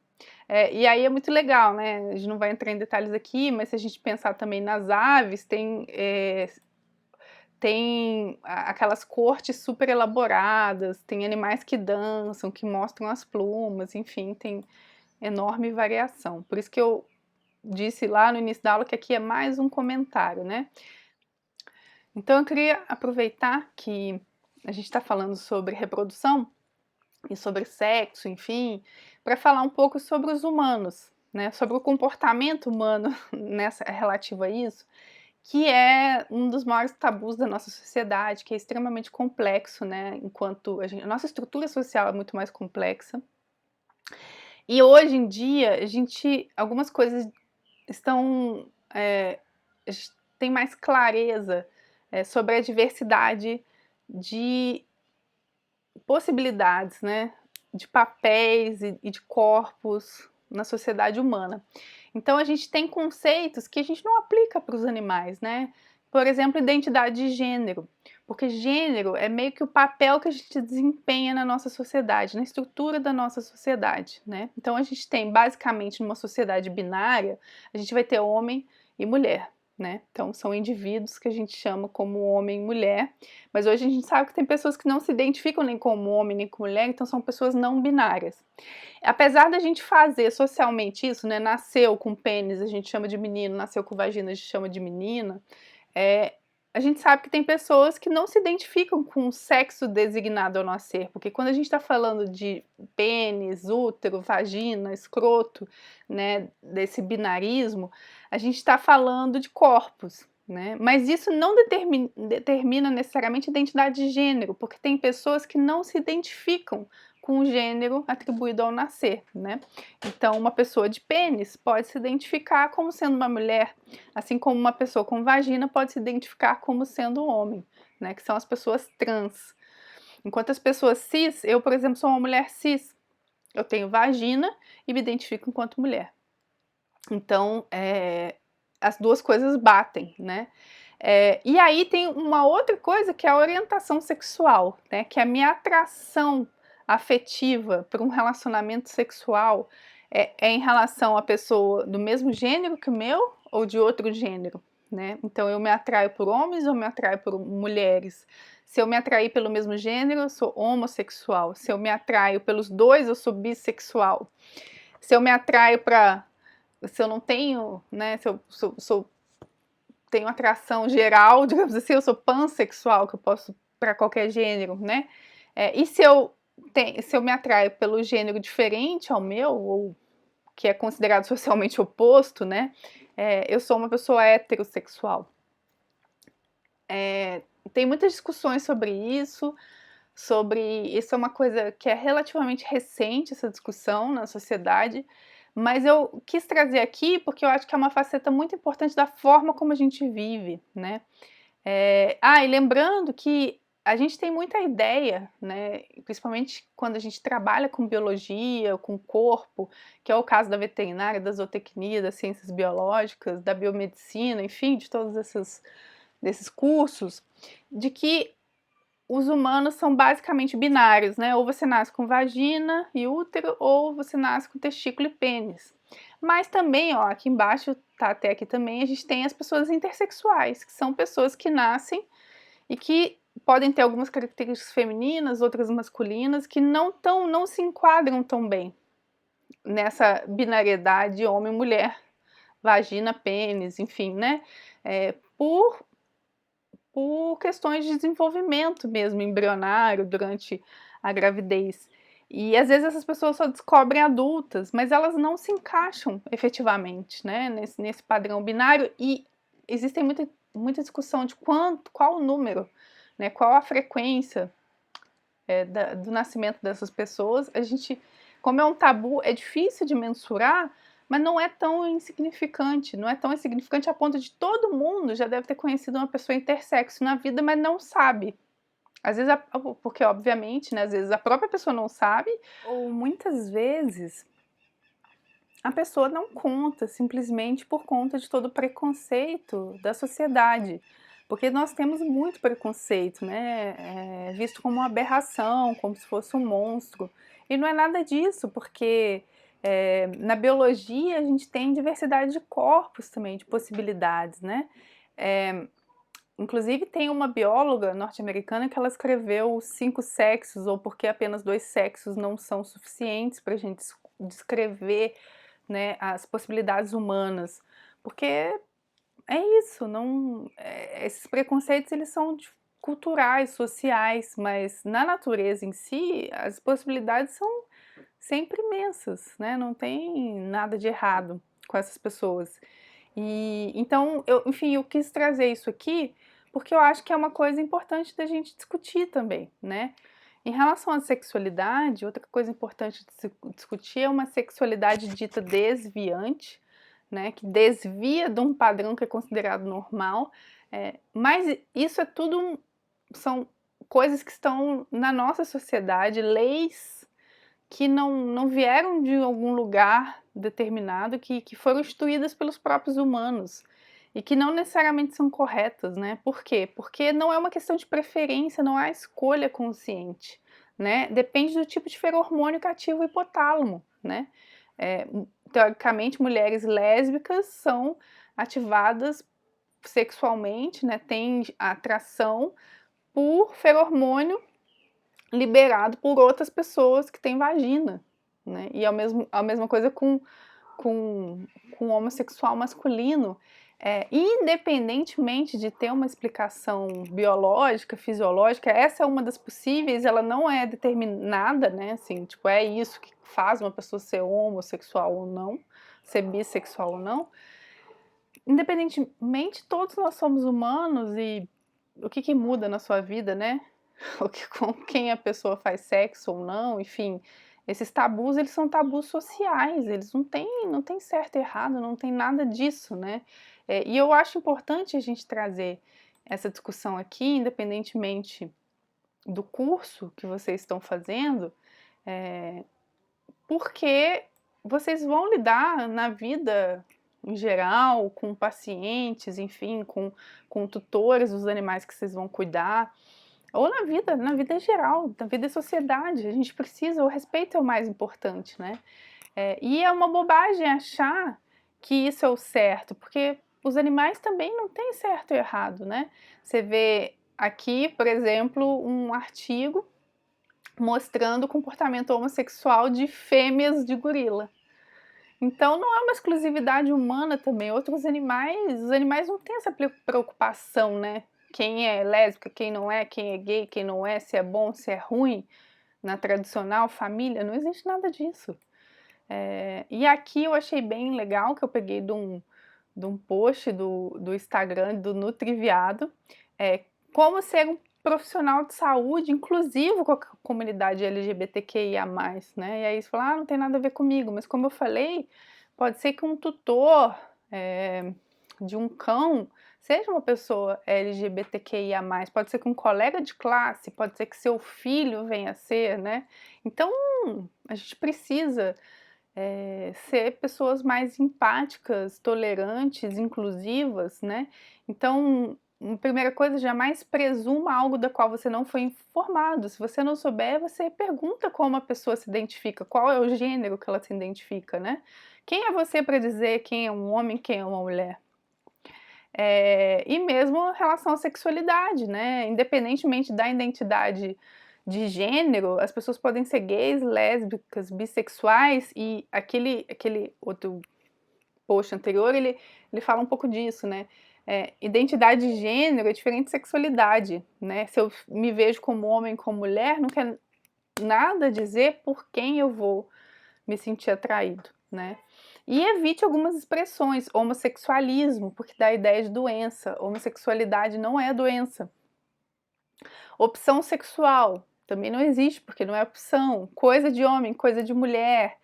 E aí é muito legal, né? A gente não vai entrar em detalhes aqui, mas se a gente pensar também nas aves, tem aquelas cortes super elaboradas, tem animais que dançam, que mostram as plumas, enfim, tem enorme variação. Por isso que eu disse lá no início da aula que aqui é mais um comentário, né? Então eu queria aproveitar que a gente está falando sobre reprodução e sobre sexo, enfim, para falar um pouco sobre os humanos, né? Sobre o comportamento humano relativo a isso, que é um dos maiores tabus da nossa sociedade, que é extremamente complexo, né? Enquanto a nossa estrutura social é muito mais complexa. E hoje em dia, algumas coisas estão, a gente tem mais clareza sobre a diversidade de possibilidades, né? De papéis e de corpos na sociedade humana. Então a gente tem conceitos que a gente não aplica para os animais, né? Por exemplo, identidade de gênero, porque gênero é meio que o papel que a gente desempenha na nossa sociedade, na estrutura da nossa sociedade, né? Então a gente tem basicamente numa sociedade binária, a gente vai ter homem e mulher, né? Então são indivíduos que a gente chama como homem e mulher, mas hoje a gente sabe que tem pessoas que não se identificam nem como homem nem como mulher, então são pessoas não binárias. Apesar da gente fazer socialmente isso, né? Nasceu com pênis, a gente chama de menino, nasceu com vagina, a gente chama de menina. A gente sabe que tem pessoas que não se identificam com o sexo designado ao nascer, porque quando a gente está falando de pênis, útero, vagina, escroto, né, desse binarismo, a gente está falando de corpos, né? Mas isso não determina necessariamente identidade de gênero, porque tem pessoas que não se identificam com o gênero atribuído ao nascer, né? Então, uma pessoa de pênis pode se identificar como sendo uma mulher, assim como uma pessoa com vagina pode se identificar como sendo um homem, né? Que são as pessoas trans. Enquanto as pessoas cis, eu, por exemplo, sou uma mulher cis. Eu tenho vagina e me identifico enquanto mulher. Então, as duas coisas batem, né? E aí tem uma outra coisa que é a orientação sexual, né? Que é a minha atração afetiva para um relacionamento sexual em relação a pessoa do mesmo gênero que o meu ou de outro gênero, né? Então eu me atraio por homens ou me atraio por mulheres. Se eu me atrair pelo mesmo gênero, eu sou homossexual. Se eu me atraio pelos dois, eu sou bissexual. Se eu me atraio se eu não tenho, né? Se eu sou tenho atração geral, digamos assim, eu sou pansexual, que eu posso para qualquer gênero, né? E se eu me atraio pelo gênero diferente ao meu, ou que é considerado socialmente oposto, né? Eu sou uma pessoa heterossexual. Tem muitas discussões sobre isso é uma coisa que é relativamente recente, essa discussão na sociedade, mas eu quis trazer aqui porque eu acho que é uma faceta muito importante da forma como a gente vive, né? E lembrando que a gente tem muita ideia, né, principalmente quando a gente trabalha com biologia, com corpo, que é o caso da veterinária, da zootecnia, das ciências biológicas, da biomedicina, enfim, de todos desses cursos, de que os humanos são basicamente binários, né? Ou você nasce com vagina e útero, ou você nasce com testículo e pênis. Mas também, ó, aqui embaixo, tá até aqui também, a gente tem as pessoas intersexuais, que são pessoas que nascem e que podem ter algumas características femininas, outras masculinas, que não se enquadram tão bem nessa binariedade homem-mulher, vagina, pênis, enfim, né? Por questões de desenvolvimento mesmo, embrionário, durante a gravidez. E às vezes essas pessoas só descobrem adultas, mas elas não se encaixam efetivamente, né, nesse padrão binário, e existe muita discussão de qual o número, né, qual a frequência do nascimento dessas pessoas. Como é um tabu, é difícil de mensurar, mas não é tão insignificante, a ponto de todo mundo já deve ter conhecido uma pessoa intersexo na vida, mas não sabe. Às vezes, porque obviamente, né, às vezes a própria pessoa não sabe, ou muitas vezes a pessoa não conta, simplesmente por conta de todo o preconceito da sociedade. Porque nós temos muito preconceito, né? Visto como uma aberração, como se fosse um monstro. E não é nada disso, porque na biologia a gente tem diversidade de corpos também, de possibilidades, né? Inclusive tem uma bióloga norte-americana que ela escreveu 5 sexos, ou porque apenas 2 sexos não são suficientes para a gente descrever, né, as possibilidades humanas. Porque isso, esses preconceitos eles são culturais, sociais, mas na natureza em si as possibilidades são sempre imensas, né? Não tem nada de errado com essas pessoas. E então, eu quis trazer isso aqui porque eu acho que é uma coisa importante da gente discutir também, né? Em relação à sexualidade, outra coisa importante de se discutir é uma sexualidade dita desviante, né? Que desvia de um padrão que é considerado normal. Mas isso é tudo, são coisas que estão na nossa sociedade, leis que não vieram de algum lugar determinado, que foram instituídas pelos próprios humanos e que não necessariamente são corretas, né? Por quê? Porque não é uma questão de preferência, não há escolha consciente, né? Depende do tipo de feromônio que ativa o hipotálamo, né? Teoricamente, mulheres lésbicas são ativadas sexualmente, né? Têm atração por feromônio liberado por outras pessoas que têm vagina, né? E a mesma coisa com homossexual masculino. Independentemente de ter uma explicação biológica, fisiológica, essa é uma das possíveis, ela não é determinada, né? Assim, tipo, é isso que faz uma pessoa ser homossexual ou não, ser bissexual ou não. Independentemente, todos nós somos humanos e o que muda na sua vida, né? Com quem a pessoa faz sexo ou não, enfim, esses tabus, eles são tabus sociais, eles não têm certo e errado, não tem nada disso, né? E eu acho importante a gente trazer essa discussão aqui, independentemente do curso que vocês estão fazendo, porque vocês vão lidar na vida em geral, com pacientes, enfim, com tutores dos animais que vocês vão cuidar, ou na vida em geral, na vida em sociedade. A gente precisa, o respeito é o mais importante, né? E é uma bobagem achar que isso é o certo, porque os animais também não têm certo e errado, né? Você vê aqui, por exemplo, um artigo mostrando o comportamento homossexual de fêmeas de gorila. Então não é uma exclusividade humana também. Outros animais, os animais não têm essa preocupação, né? Quem é lésbica, quem não é, quem é gay, quem não é, se é bom, se é ruim. Na tradicional família, não existe nada disso. E aqui eu achei bem legal, que eu peguei de um post do Instagram do Nutriviado, como ser um profissional de saúde inclusivo com a comunidade LGBTQIA+, né? E aí você fala, não tem nada a ver comigo, mas como eu falei, pode ser que um tutor de um cão seja uma pessoa LGBTQIA+, pode ser que um colega de classe, pode ser que seu filho venha a ser, né? Então, a gente precisa ser pessoas mais empáticas, tolerantes, inclusivas, né? Então, primeira coisa, jamais presuma algo da qual você não foi informado. Se você não souber, você pergunta como a pessoa se identifica, qual é o gênero que ela se identifica, né? Quem é você para dizer quem é um homem, quem é uma mulher? E mesmo em relação à sexualidade, né? Independentemente da identidade de gênero, as pessoas podem ser gays, lésbicas, bissexuais, e aquele outro post anterior, ele fala um pouco disso, né? Identidade de gênero é diferente de sexualidade, né? Se eu me vejo como homem, como mulher, não quer nada dizer por quem eu vou me sentir atraído, né? E evite algumas expressões, homossexualismo, porque dá a ideia de doença. Homossexualidade não é doença. Opção sexual também não existe, porque não é opção. Coisa de homem, coisa de mulher.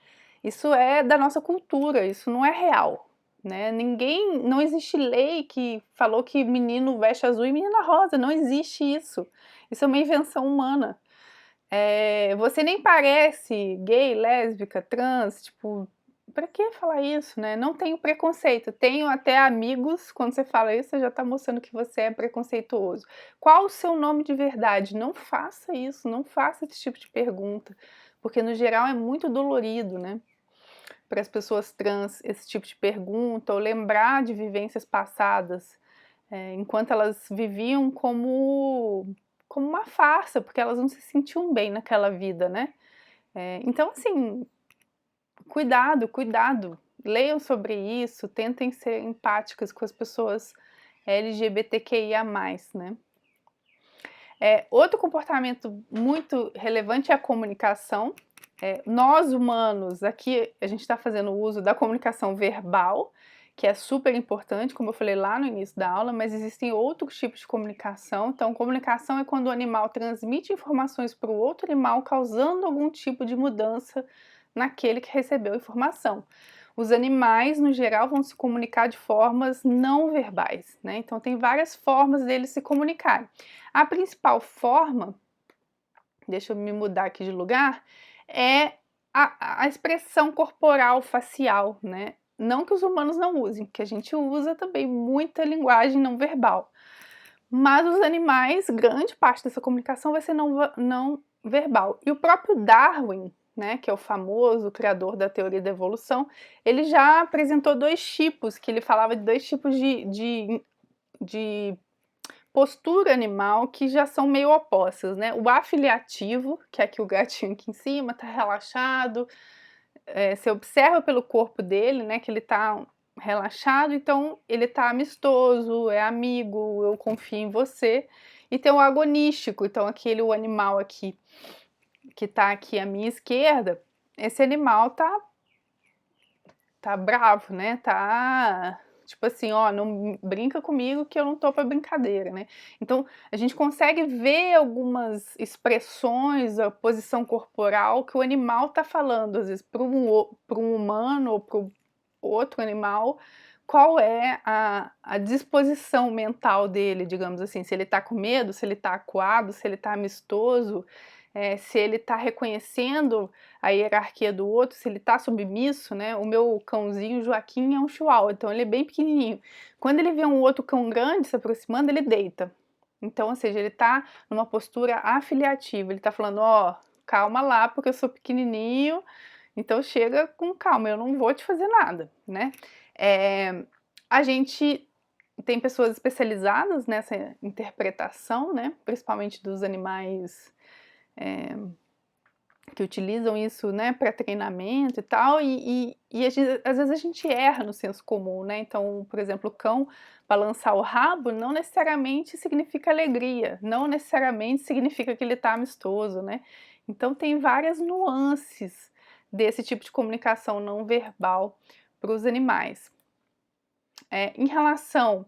Isso é da nossa cultura, isso não é real, né? Não existe lei que falou que menino veste azul e menina rosa, não existe isso. Isso é uma invenção humana. Você nem parece gay, lésbica, trans, tipo, pra que falar isso, né? Não tenho preconceito, tenho até amigos, quando você fala isso, você já tá mostrando que você é preconceituoso. Qual o seu nome de verdade? Não faça isso, não faça esse tipo de pergunta, porque no geral é muito dolorido, né? Para as pessoas trans, esse tipo de pergunta, ou lembrar de vivências passadas, enquanto elas viviam como uma farsa, porque elas não se sentiam bem naquela vida, né? Então, assim, cuidado, cuidado. Leiam sobre isso, tentem ser empáticas com as pessoas LGBTQIA+, né? Outro comportamento muito relevante é a comunicação. Nós humanos, aqui a gente está fazendo uso da comunicação verbal, que é super importante, como eu falei lá no início da aula, mas existem outros tipos de comunicação. Então, comunicação é quando o animal transmite informações para o outro animal, causando algum tipo de mudança naquele que recebeu a informação. Os animais, no geral, vão se comunicar de formas não verbais, né? Então, tem várias formas deles se comunicarem. A principal forma, deixa eu me mudar aqui de lugar, é a expressão corporal facial, né? Não que os humanos não usem, porque a gente usa também muita linguagem não verbal. Mas os animais, grande parte dessa comunicação vai ser não verbal. E o próprio Darwin, né, que é o famoso criador da teoria da evolução, ele já apresentou dois tipos, que ele falava de dois tipos de postura animal que já são meio opostas, né? O afiliativo, que é aqui o gatinho aqui em cima, tá relaxado, você observa pelo corpo dele, né, que ele tá relaxado, então ele tá amistoso, é amigo, eu confio em você. E tem o agonístico, então o animal aqui, que tá aqui à minha esquerda, esse animal tá bravo, né, tá tipo assim, ó, não brinca comigo que eu não tô pra brincadeira, né? Então, a gente consegue ver algumas expressões, a posição corporal que o animal tá falando, às vezes, para um humano ou para o outro animal, qual é a disposição mental dele, digamos assim, se ele tá com medo, se ele tá acuado, se ele tá amistoso, se ele está reconhecendo a hierarquia do outro, se ele está submisso, né? O meu cãozinho Joaquim é um chihuahua, então ele é bem pequenininho. Quando ele vê um outro cão grande se aproximando, ele deita. Então, ou seja, ele está numa postura afiliativa, ele está falando, ó, calma lá, porque eu sou pequenininho, então chega com calma, eu não vou te fazer nada, né? A gente tem pessoas especializadas nessa interpretação, né? Principalmente dos animais que utilizam isso, né, para treinamento e tal, às vezes a gente erra no senso comum, né? Então, por exemplo, o cão balançar o rabo não necessariamente significa alegria, não necessariamente significa que ele está amistoso, né? Então, tem várias nuances desse tipo de comunicação não verbal para os animais. Em relação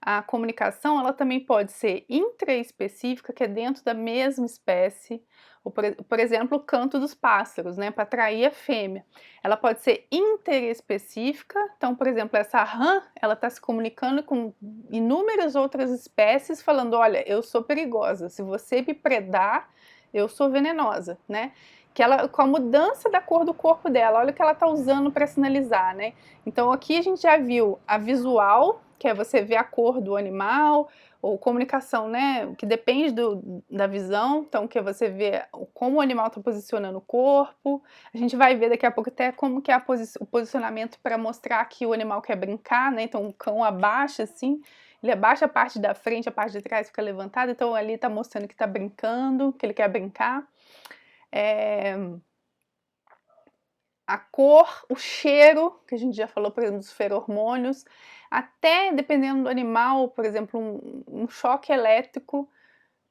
à comunicação, ela também pode ser intraespecífica, que é dentro da mesma espécie, ou por exemplo, o canto dos pássaros, né, para atrair a fêmea. Ela pode ser interespecífica, então, por exemplo, essa rã, ela está se comunicando com inúmeras outras espécies, falando, olha, eu sou perigosa, se você me predar, eu sou venenosa, né? Que ela, com a mudança da cor do corpo dela, olha o que ela está usando para sinalizar, né? Então aqui a gente já viu a visual, que é você ver a cor do animal, ou comunicação, né, que depende da visão, então que é você vê como o animal está posicionando o corpo. A gente vai ver daqui a pouco até como que é o posicionamento para mostrar que o animal quer brincar, né? Então o cão abaixa assim, ele abaixa a parte da frente, a parte de trás fica levantada, então ali está mostrando que está brincando, que ele quer brincar. A cor, o cheiro, que a gente já falou, por exemplo, dos feromônios, até dependendo do animal, por exemplo, um choque elétrico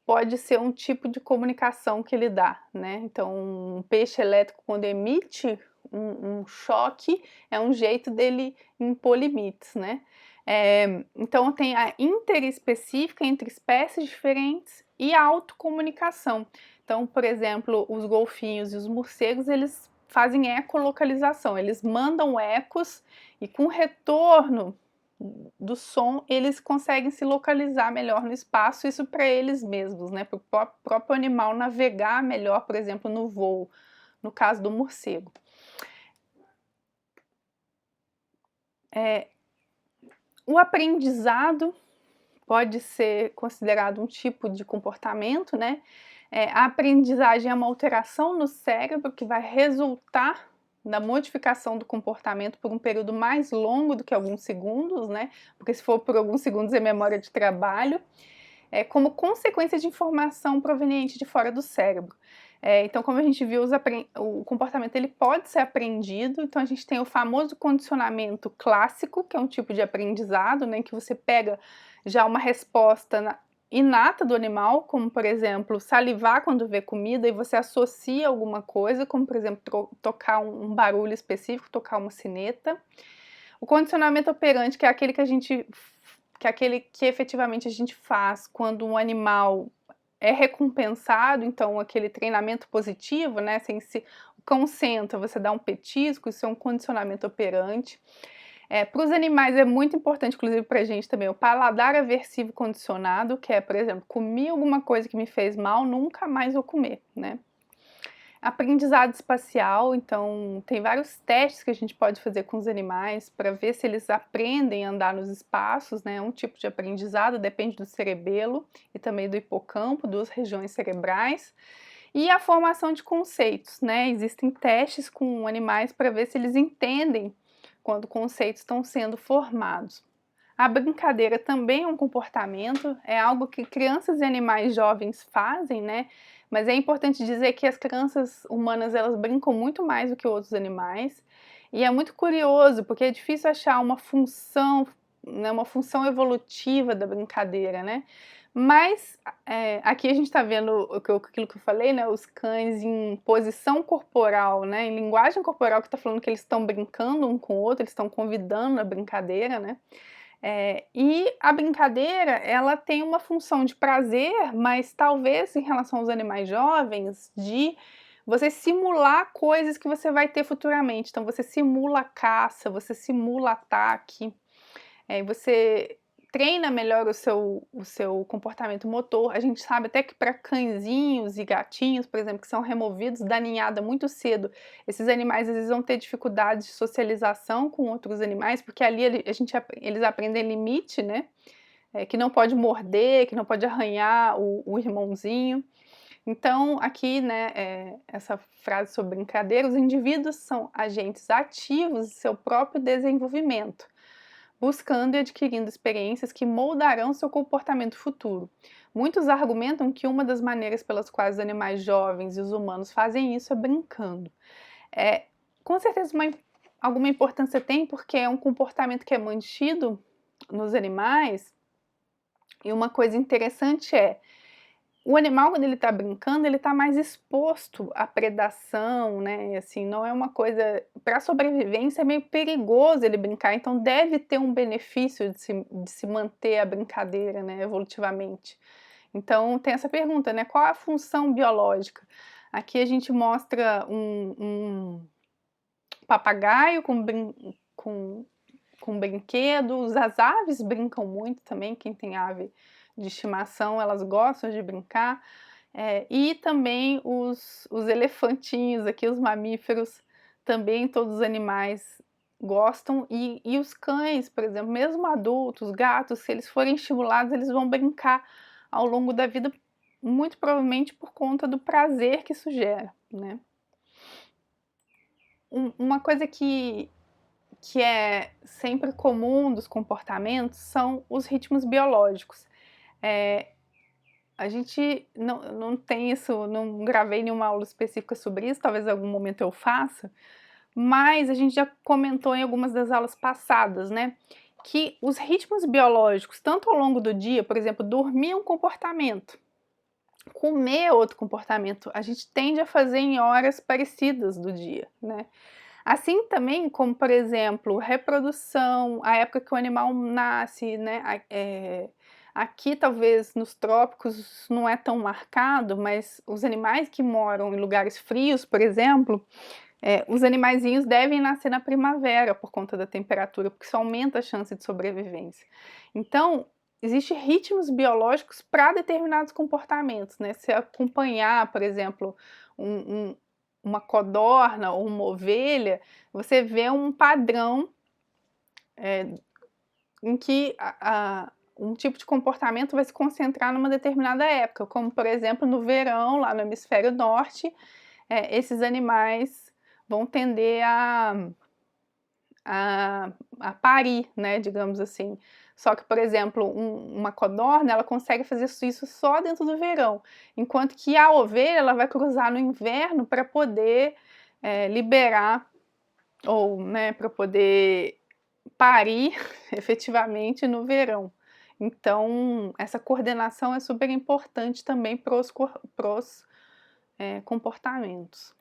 pode ser um tipo de comunicação que ele dá, né? Então, um peixe elétrico, quando emite um choque, é um jeito dele impor limites, né? Então, tem a interespecífica entre espécies diferentes e a autocomunicação. Então, por exemplo, os golfinhos e os morcegos, eles fazem ecolocalização, eles mandam ecos e com o retorno do som, eles conseguem se localizar melhor no espaço, isso para eles mesmos, né? Para o próprio animal navegar melhor, por exemplo, no voo, no caso do morcego. O aprendizado pode ser considerado um tipo de comportamento, né? A aprendizagem é uma alteração no cérebro que vai resultar da modificação do comportamento por um período mais longo do que alguns segundos, né? Porque se for por alguns segundos é memória de trabalho, como consequência de informação proveniente de fora do cérebro. Então, como a gente viu, o comportamento ele pode ser aprendido. Então, a gente tem o famoso condicionamento clássico, que é um tipo de aprendizado, né, que você pega já uma resposta inata do animal, como, por exemplo, salivar quando vê comida e você associa alguma coisa, como, por exemplo, tocar um barulho específico, tocar uma sineta. O condicionamento operante, que é aquele que efetivamente a gente faz quando um animal é recompensado, então aquele treinamento positivo, né? Assim, se o cão senta, você dá um petisco, isso é um condicionamento operante. Para os animais é muito importante, inclusive para a gente também, o paladar aversivo condicionado, que é, por exemplo, comi alguma coisa que me fez mal, nunca mais vou comer, né? Aprendizado espacial, então tem vários testes que a gente pode fazer com os animais para ver se eles aprendem a andar nos espaços, né? É um tipo de aprendizado, depende do cerebelo e também do hipocampo, duas regiões cerebrais. E a formação de conceitos, né? Existem testes com animais para ver se eles entendem quando conceitos estão sendo formados. A brincadeira também é um comportamento, é algo que crianças e animais jovens fazem, né? Mas é importante dizer que as crianças humanas elas brincam muito mais do que outros animais. E é muito curioso, porque é difícil achar uma função, né, uma função evolutiva da brincadeira, né? Mas aqui a gente está vendo aquilo que eu falei, né? Os cães em posição corporal, né? Em linguagem corporal, que está falando que eles estão brincando um com o outro, eles estão convidando a brincadeira, né? E a brincadeira, ela tem uma função de prazer, mas talvez em relação aos animais jovens, de você simular coisas que você vai ter futuramente. Então, você simula a caça, você simula ataque, você treina melhor o seu comportamento motor. A gente sabe até que para cãezinhos e gatinhos, por exemplo, que são removidos da ninhada muito cedo, esses animais às vezes vão ter dificuldades de socialização com outros animais, porque ali eles aprendem limite, né? Que não pode morder, que não pode arranhar o irmãozinho. Então, aqui, né, essa frase sobre brincadeira, os indivíduos são agentes ativos de seu próprio desenvolvimento. buscando e adquirindo experiências que moldarão seu comportamento futuro. Muitos argumentam que uma das maneiras pelas quais os animais jovens e os humanos fazem isso é brincando. Com certeza alguma importância tem, porque é um comportamento que é mantido nos animais, e uma coisa interessante o animal, quando ele está brincando, ele está mais exposto à predação, né? Assim, não é uma coisa. Para a sobrevivência é meio perigoso ele brincar, então deve ter um benefício de se manter a brincadeira, né? Evolutivamente. Então tem essa pergunta, né? Qual a função biológica? Aqui a gente mostra um papagaio com brinquedos, as aves brincam muito também, quem tem ave de estimação, elas gostam de brincar, e também os elefantinhos aqui, os mamíferos, também todos os animais gostam, e os cães, por exemplo, mesmo adultos, gatos, se eles forem estimulados, eles vão brincar ao longo da vida, muito provavelmente por conta do prazer que isso gera, né? Uma coisa que é sempre comum dos comportamentos são os ritmos biológicos. A gente não tem isso, não gravei nenhuma aula específica sobre isso, talvez em algum momento eu faça, mas a gente já comentou em algumas das aulas passadas, né? Que os ritmos biológicos, tanto ao longo do dia, por exemplo, dormir é um comportamento, comer é outro comportamento, a gente tende a fazer em horas parecidas do dia, né? Assim também como, por exemplo, reprodução, a época que o animal nasce, né? Aqui talvez nos trópicos não é tão marcado, mas os animais que moram em lugares frios, por exemplo, os animaizinhos devem nascer na primavera por conta da temperatura, porque isso aumenta a chance de sobrevivência. Então, existem ritmos biológicos para determinados comportamentos, né? Se acompanhar, por exemplo, uma codorna ou uma ovelha, você vê um padrão em que um tipo de comportamento vai se concentrar numa determinada época, como por exemplo no verão, lá no hemisfério norte, esses animais vão tender a parir, né, digamos assim. Só que, por exemplo, uma codorna, ela consegue fazer isso só dentro do verão, enquanto que a ovelha, ela vai cruzar no inverno para poder liberar, ou, né, para poder parir efetivamente no verão. Então, essa coordenação é super importante também para os comportamentos.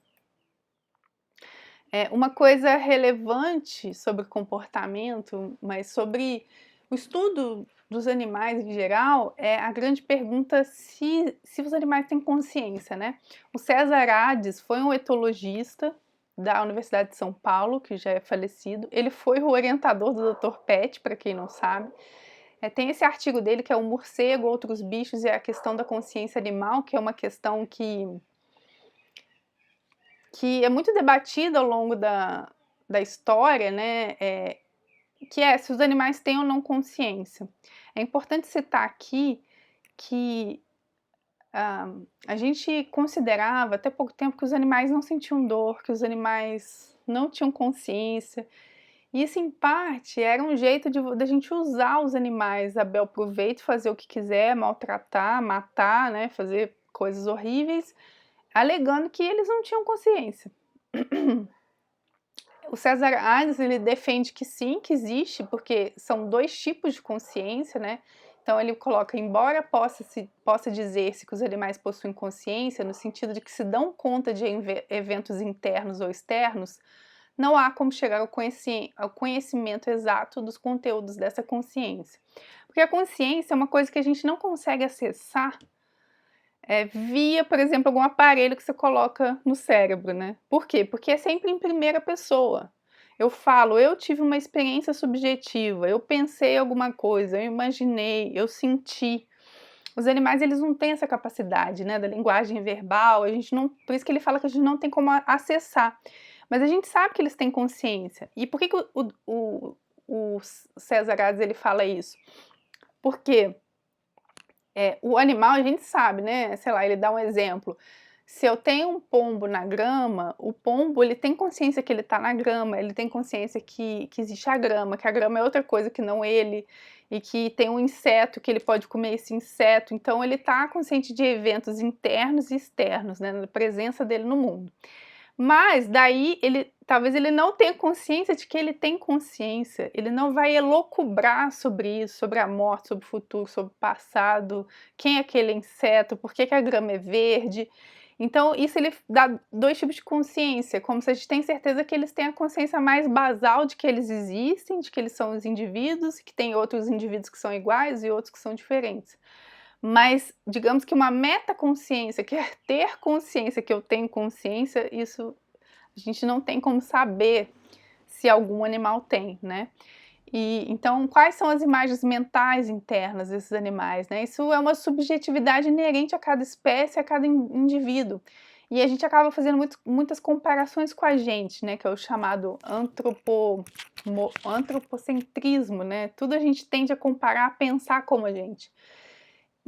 Uma coisa relevante sobre comportamento, mas sobre o estudo dos animais em geral, é a grande pergunta se os animais têm consciência, né? O César Hades foi um etologista da Universidade de São Paulo, que já é falecido. Ele foi o orientador do Dr. Pet, para quem não sabe. Tem esse artigo dele que é o morcego, outros bichos e a questão da consciência animal, que é uma questão que é muito debatida ao longo da história, né? Que é se os animais têm ou não consciência. É importante citar aqui que a gente considerava até pouco tempo que os animais não sentiam dor, que os animais não tinham consciência. E isso, em parte, era um jeito de gente usar os animais a bel proveito, fazer o que quiser, maltratar, matar, né, fazer coisas horríveis, alegando que eles não tinham consciência. O César Hades, ele defende que sim, que existe, porque são dois tipos de consciência, né? Então ele coloca, embora possa dizer-se que os animais possuem consciência, no sentido de que se dão conta de eventos internos ou externos, não há como chegar ao conhecimento exato dos conteúdos dessa consciência. Porque a consciência é uma coisa que a gente não consegue acessar via, por exemplo, algum aparelho que você coloca no cérebro, né? Por quê? Porque é sempre em primeira pessoa. Eu falo, eu tive uma experiência subjetiva, eu pensei alguma coisa, eu imaginei, eu senti. Os animais, eles não têm essa capacidade, né, da linguagem verbal, a gente não, por isso que ele fala que a gente não tem como acessar. Mas a gente sabe que eles têm consciência. E por que o César Hades, ele fala isso? Porque o animal, a gente sabe, né? Sei lá, ele dá um exemplo. Se eu tenho um pombo na grama, o pombo ele tem consciência que ele está na grama, ele tem consciência que existe a grama, que a grama é outra coisa que não ele, e que tem um inseto, que ele pode comer esse inseto. Então ele está consciente de eventos internos e externos, né, da presença dele no mundo. Mas daí talvez ele não tenha consciência de que ele tem consciência, ele não vai elocubrar sobre isso, sobre a morte, sobre o futuro, sobre o passado, quem é aquele inseto, por que a grama é verde. Então isso ele dá dois tipos de consciência, como se a gente tem certeza que eles têm a consciência mais basal de que eles existem, de que eles são os indivíduos, que tem outros indivíduos que são iguais e outros que são diferentes. Mas digamos que uma metaconsciência, que é ter consciência que eu tenho consciência, isso a gente não tem como saber se algum animal tem, né? E então, quais são as imagens mentais internas desses animais, né? Isso é uma subjetividade inerente a cada espécie, a cada indivíduo. E a gente acaba fazendo muitas comparações com a gente, né? Que é o chamado antropocentrismo, né? Tudo a gente tende a comparar, a pensar como a gente.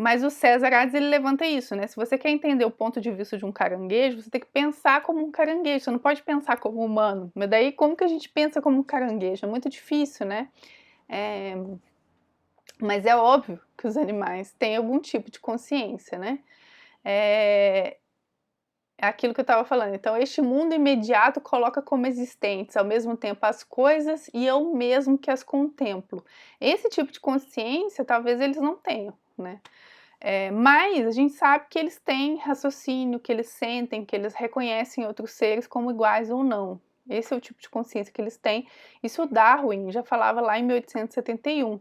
Mas o César Hades, ele levanta isso, né? Se você quer entender o ponto de vista de um caranguejo, você tem que pensar como um caranguejo, você não pode pensar como humano. Mas daí, como que a gente pensa como um caranguejo? É muito difícil, né? Mas é óbvio que os animais têm algum tipo de consciência, né? É aquilo que eu estava falando. Então, este mundo imediato coloca como existentes, ao mesmo tempo, as coisas e eu mesmo que as contemplo. Esse tipo de consciência, talvez eles não tenham, né? Mas a gente sabe que eles têm raciocínio, que eles sentem, que eles reconhecem outros seres como iguais ou não. Esse é o tipo de consciência que eles têm. Isso Darwin já falava lá em 1871.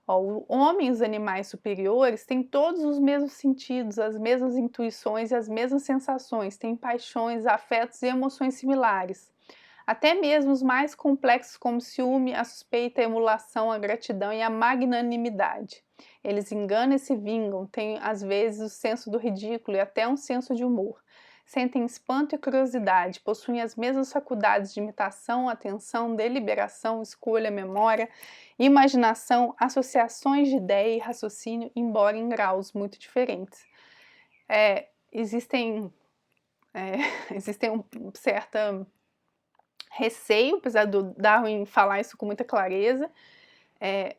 Ó, o homem e os animais superiores têm todos os mesmos sentidos, as mesmas intuições e as mesmas sensações, têm paixões, afetos e emoções similares. Até mesmo os mais complexos como o ciúme, a suspeita, a emulação, a gratidão e a magnanimidade. Eles enganam e se vingam, têm às vezes o senso do ridículo e até um senso de humor. Sentem espanto e curiosidade, possuem as mesmas faculdades de imitação, atenção, deliberação, escolha, memória, imaginação, associações de ideia e raciocínio, embora em graus muito diferentes. Existem um certo receio, apesar do Darwin falar isso com muita clareza,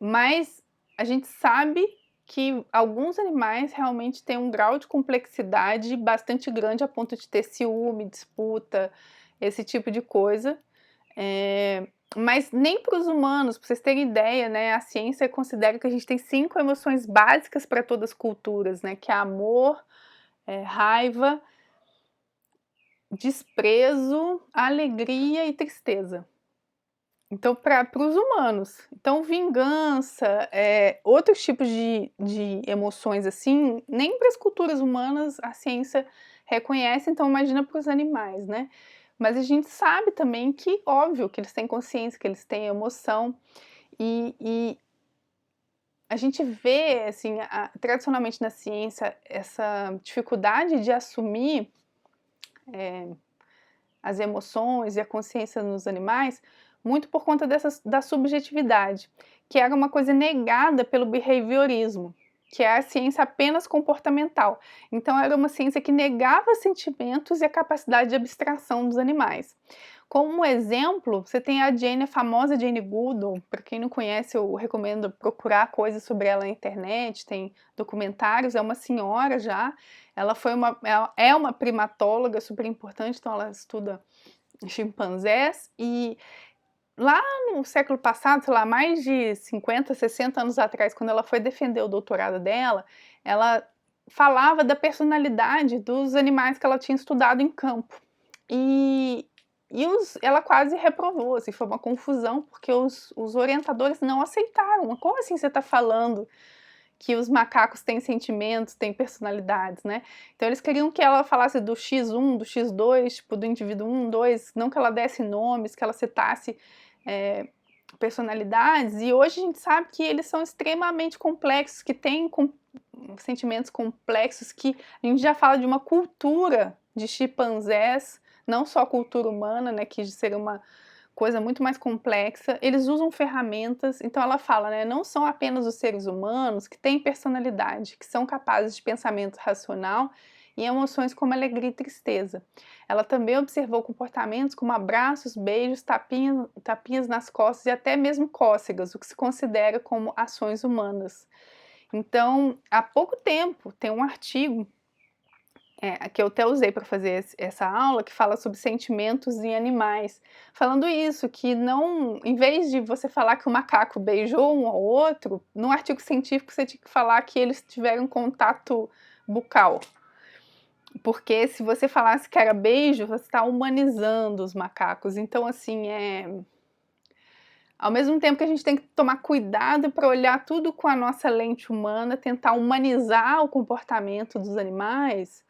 mas a gente sabe que alguns animais realmente têm um grau de complexidade bastante grande a ponto de ter ciúme, disputa, esse tipo de coisa. Mas nem para os humanos, para vocês terem ideia, né, a ciência considera que a gente tem 5 emoções básicas para todas as culturas, né, que é amor, raiva, desprezo, alegria e tristeza. Então, para os humanos. Então, vingança, outros tipos de emoções assim, nem para as culturas humanas a ciência reconhece, então imagina para os animais, né? Mas a gente sabe também que, óbvio, que eles têm consciência, que eles têm emoção, e a gente vê, assim, tradicionalmente na ciência, essa dificuldade de assumir as emoções e a consciência nos animais, muito por conta da subjetividade, que era uma coisa negada pelo behaviorismo, que é a ciência apenas comportamental. Então era uma ciência que negava sentimentos e a capacidade de abstração dos animais. Como exemplo, você tem a famosa Jane Goodall. Para quem não conhece, eu recomendo procurar coisas sobre ela na internet, tem documentários. É uma senhora já, ela é uma primatóloga super importante, então ela estuda chimpanzés, e lá no século passado, sei lá, mais de 50, 60 anos atrás, quando ela foi defender o doutorado dela, ela falava da personalidade dos animais que ela tinha estudado em campo. Ela quase reprovou, assim, foi uma confusão, porque os orientadores não aceitaram. Como assim você está falando que os macacos têm sentimentos, têm personalidades, né? Então eles queriam que ela falasse do X1, do X2, tipo, do indivíduo 1, 2, não que ela desse nomes, que ela citasse personalidades, e hoje a gente sabe que eles são extremamente complexos, que têm sentimentos complexos, que a gente já fala de uma cultura de chimpanzés, não só a cultura humana, né, que seria uma coisa muito mais complexa. Eles usam ferramentas, então ela fala, né, não são apenas os seres humanos que têm personalidade, que são capazes de pensamento racional e emoções como alegria e tristeza. Ela também observou comportamentos como abraços, beijos, tapinhas nas costas e até mesmo cócegas, o que se considera como ações humanas. Então, há pouco tempo, tem um artigo que eu até usei para fazer essa aula, que fala sobre sentimentos em animais, falando isso, que não, em vez de você falar que o macaco beijou um ao outro, num artigo científico você tinha que falar que eles tiveram contato bucal. Porque se você falasse que era beijo, você está humanizando os macacos. Então, assim, ao mesmo tempo que a gente tem que tomar cuidado para olhar tudo com a nossa lente humana, tentar humanizar o comportamento dos animais,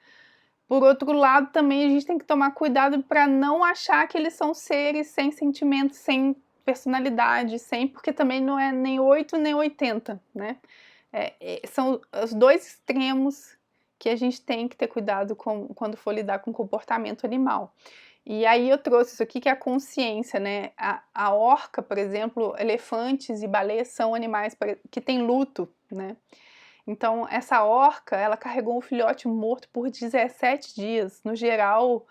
por outro lado, também a gente tem que tomar cuidado para não achar que eles são seres sem sentimentos, sem personalidade, porque também não é nem 8 nem 80, né? São os dois extremos que a gente tem que ter cuidado quando for lidar com comportamento animal. E aí eu trouxe isso aqui que é a consciência, né? A orca, por exemplo, elefantes e baleias são animais que têm luto, né? Então, essa orca, ela carregou um filhote morto por 17 dias. No geral,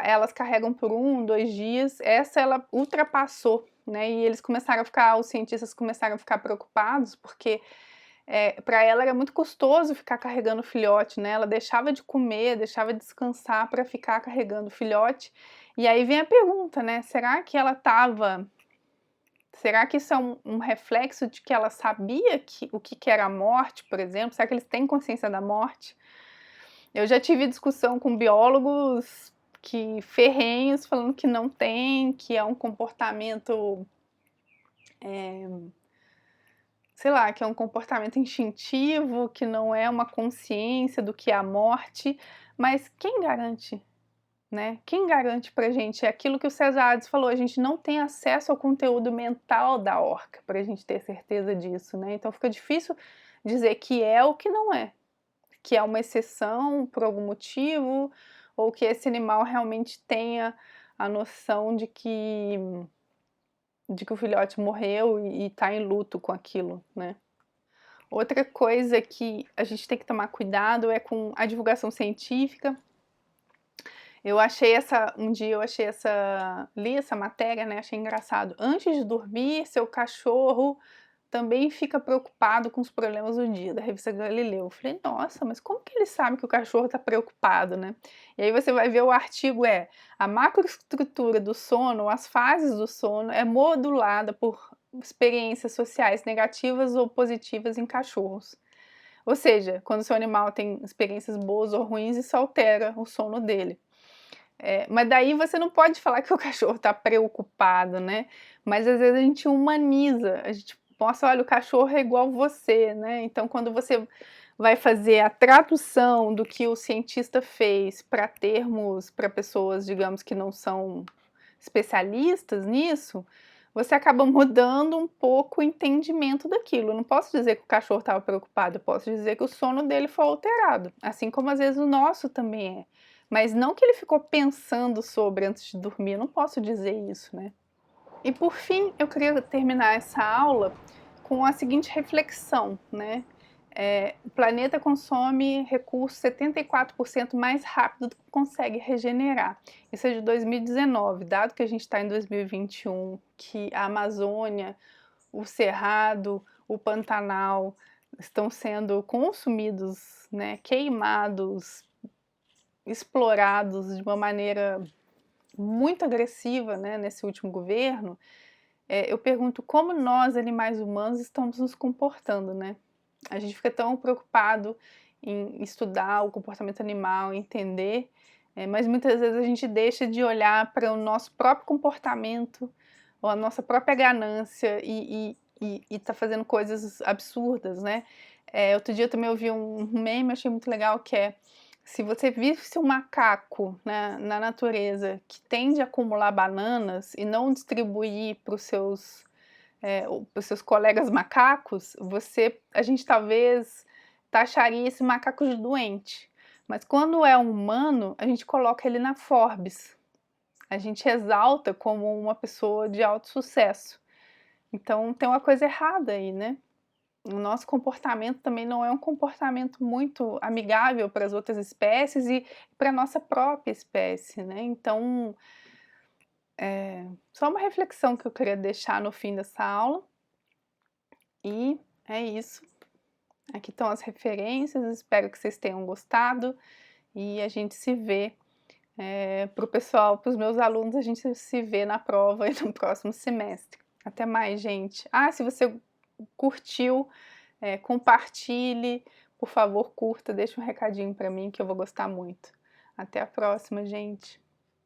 elas carregam por 1, 2 dias. Essa ela ultrapassou, né? E os cientistas começaram a ficar preocupados, porque para ela era muito custoso ficar carregando o filhote, né? Ela deixava de comer, deixava de descansar para ficar carregando o filhote. E aí vem a pergunta, né? Será que isso é um reflexo de que ela sabia o que era a morte, por exemplo? Será que eles têm consciência da morte? Eu já tive discussão com biólogos ferrenhos falando que não tem, que é um comportamento, sei lá, que é um comportamento instintivo, que não é uma consciência do que é a morte. Mas quem garante? Né? Quem garante pra gente? É aquilo que o César Hades falou, a gente não tem acesso ao conteúdo mental da orca para a gente ter certeza disso, né? Então fica difícil dizer que é ou que não é, que é uma exceção por algum motivo, ou que esse animal realmente tenha a noção de que o filhote morreu e está em luto com aquilo, né? Outra coisa que a gente tem que tomar cuidado é com a divulgação científica. Li essa matéria, né? Achei engraçado. Antes de dormir, seu cachorro também fica preocupado com os problemas do dia, da revista Galileu. Eu falei, nossa, mas como que ele sabe que o cachorro está preocupado, né? E aí você vai ver o artigo a macroestrutura do sono, as fases do sono é modulada por experiências sociais negativas ou positivas em cachorros. Ou seja, quando o seu animal tem experiências boas ou ruins, isso altera o sono dele. Mas daí você não pode falar que o cachorro está preocupado, né? Mas às vezes a gente humaniza, a gente mostra, olha, o cachorro é igual você, né? Então quando você vai fazer a tradução do que o cientista fez para termos, para pessoas, digamos, que não são especialistas nisso, você acaba mudando um pouco o entendimento daquilo. Eu não posso dizer que o cachorro estava preocupado, eu posso dizer que o sono dele foi alterado, assim como às vezes o nosso também é. Mas não que ele ficou pensando sobre antes de dormir, eu não posso dizer isso, né? E por fim, eu queria terminar essa aula com a seguinte reflexão, né? O planeta consome recursos 74% mais rápido do que consegue regenerar. Isso é de 2019, dado que a gente está em 2021, que a Amazônia, o Cerrado, o Pantanal estão sendo consumidos, né, queimados, explorados de uma maneira muito agressiva, né, nesse último governo, eu pergunto como nós, animais humanos, estamos nos comportando, né? A gente fica tão preocupado em estudar o comportamento animal, entender, mas muitas vezes a gente deixa de olhar para o nosso próprio comportamento ou a nossa própria ganância e tá fazendo coisas absurdas, né? Outro dia eu também ouvi um meme, achei muito legal, que se você visse um macaco, né, na natureza que tende a acumular bananas e não distribuir para os seus colegas macacos, a gente talvez taxaria esse macaco de doente. Mas quando é um humano, a gente coloca ele na Forbes. A gente exalta como uma pessoa de alto sucesso. Então tem uma coisa errada aí, né? o nosso comportamento também não é um comportamento muito amigável para as outras espécies e para a nossa própria espécie, né. Então, só uma reflexão que eu queria deixar no fim dessa aula, e é isso. Aqui estão as referências, espero que vocês tenham gostado e a gente se vê, para o pessoal, para os meus alunos, a gente se vê na prova e no próximo semestre. Até mais, gente. Ah, se você curtiu, compartilhe, por favor, curta, deixa um recadinho para mim que eu vou gostar muito. Até a próxima, gente.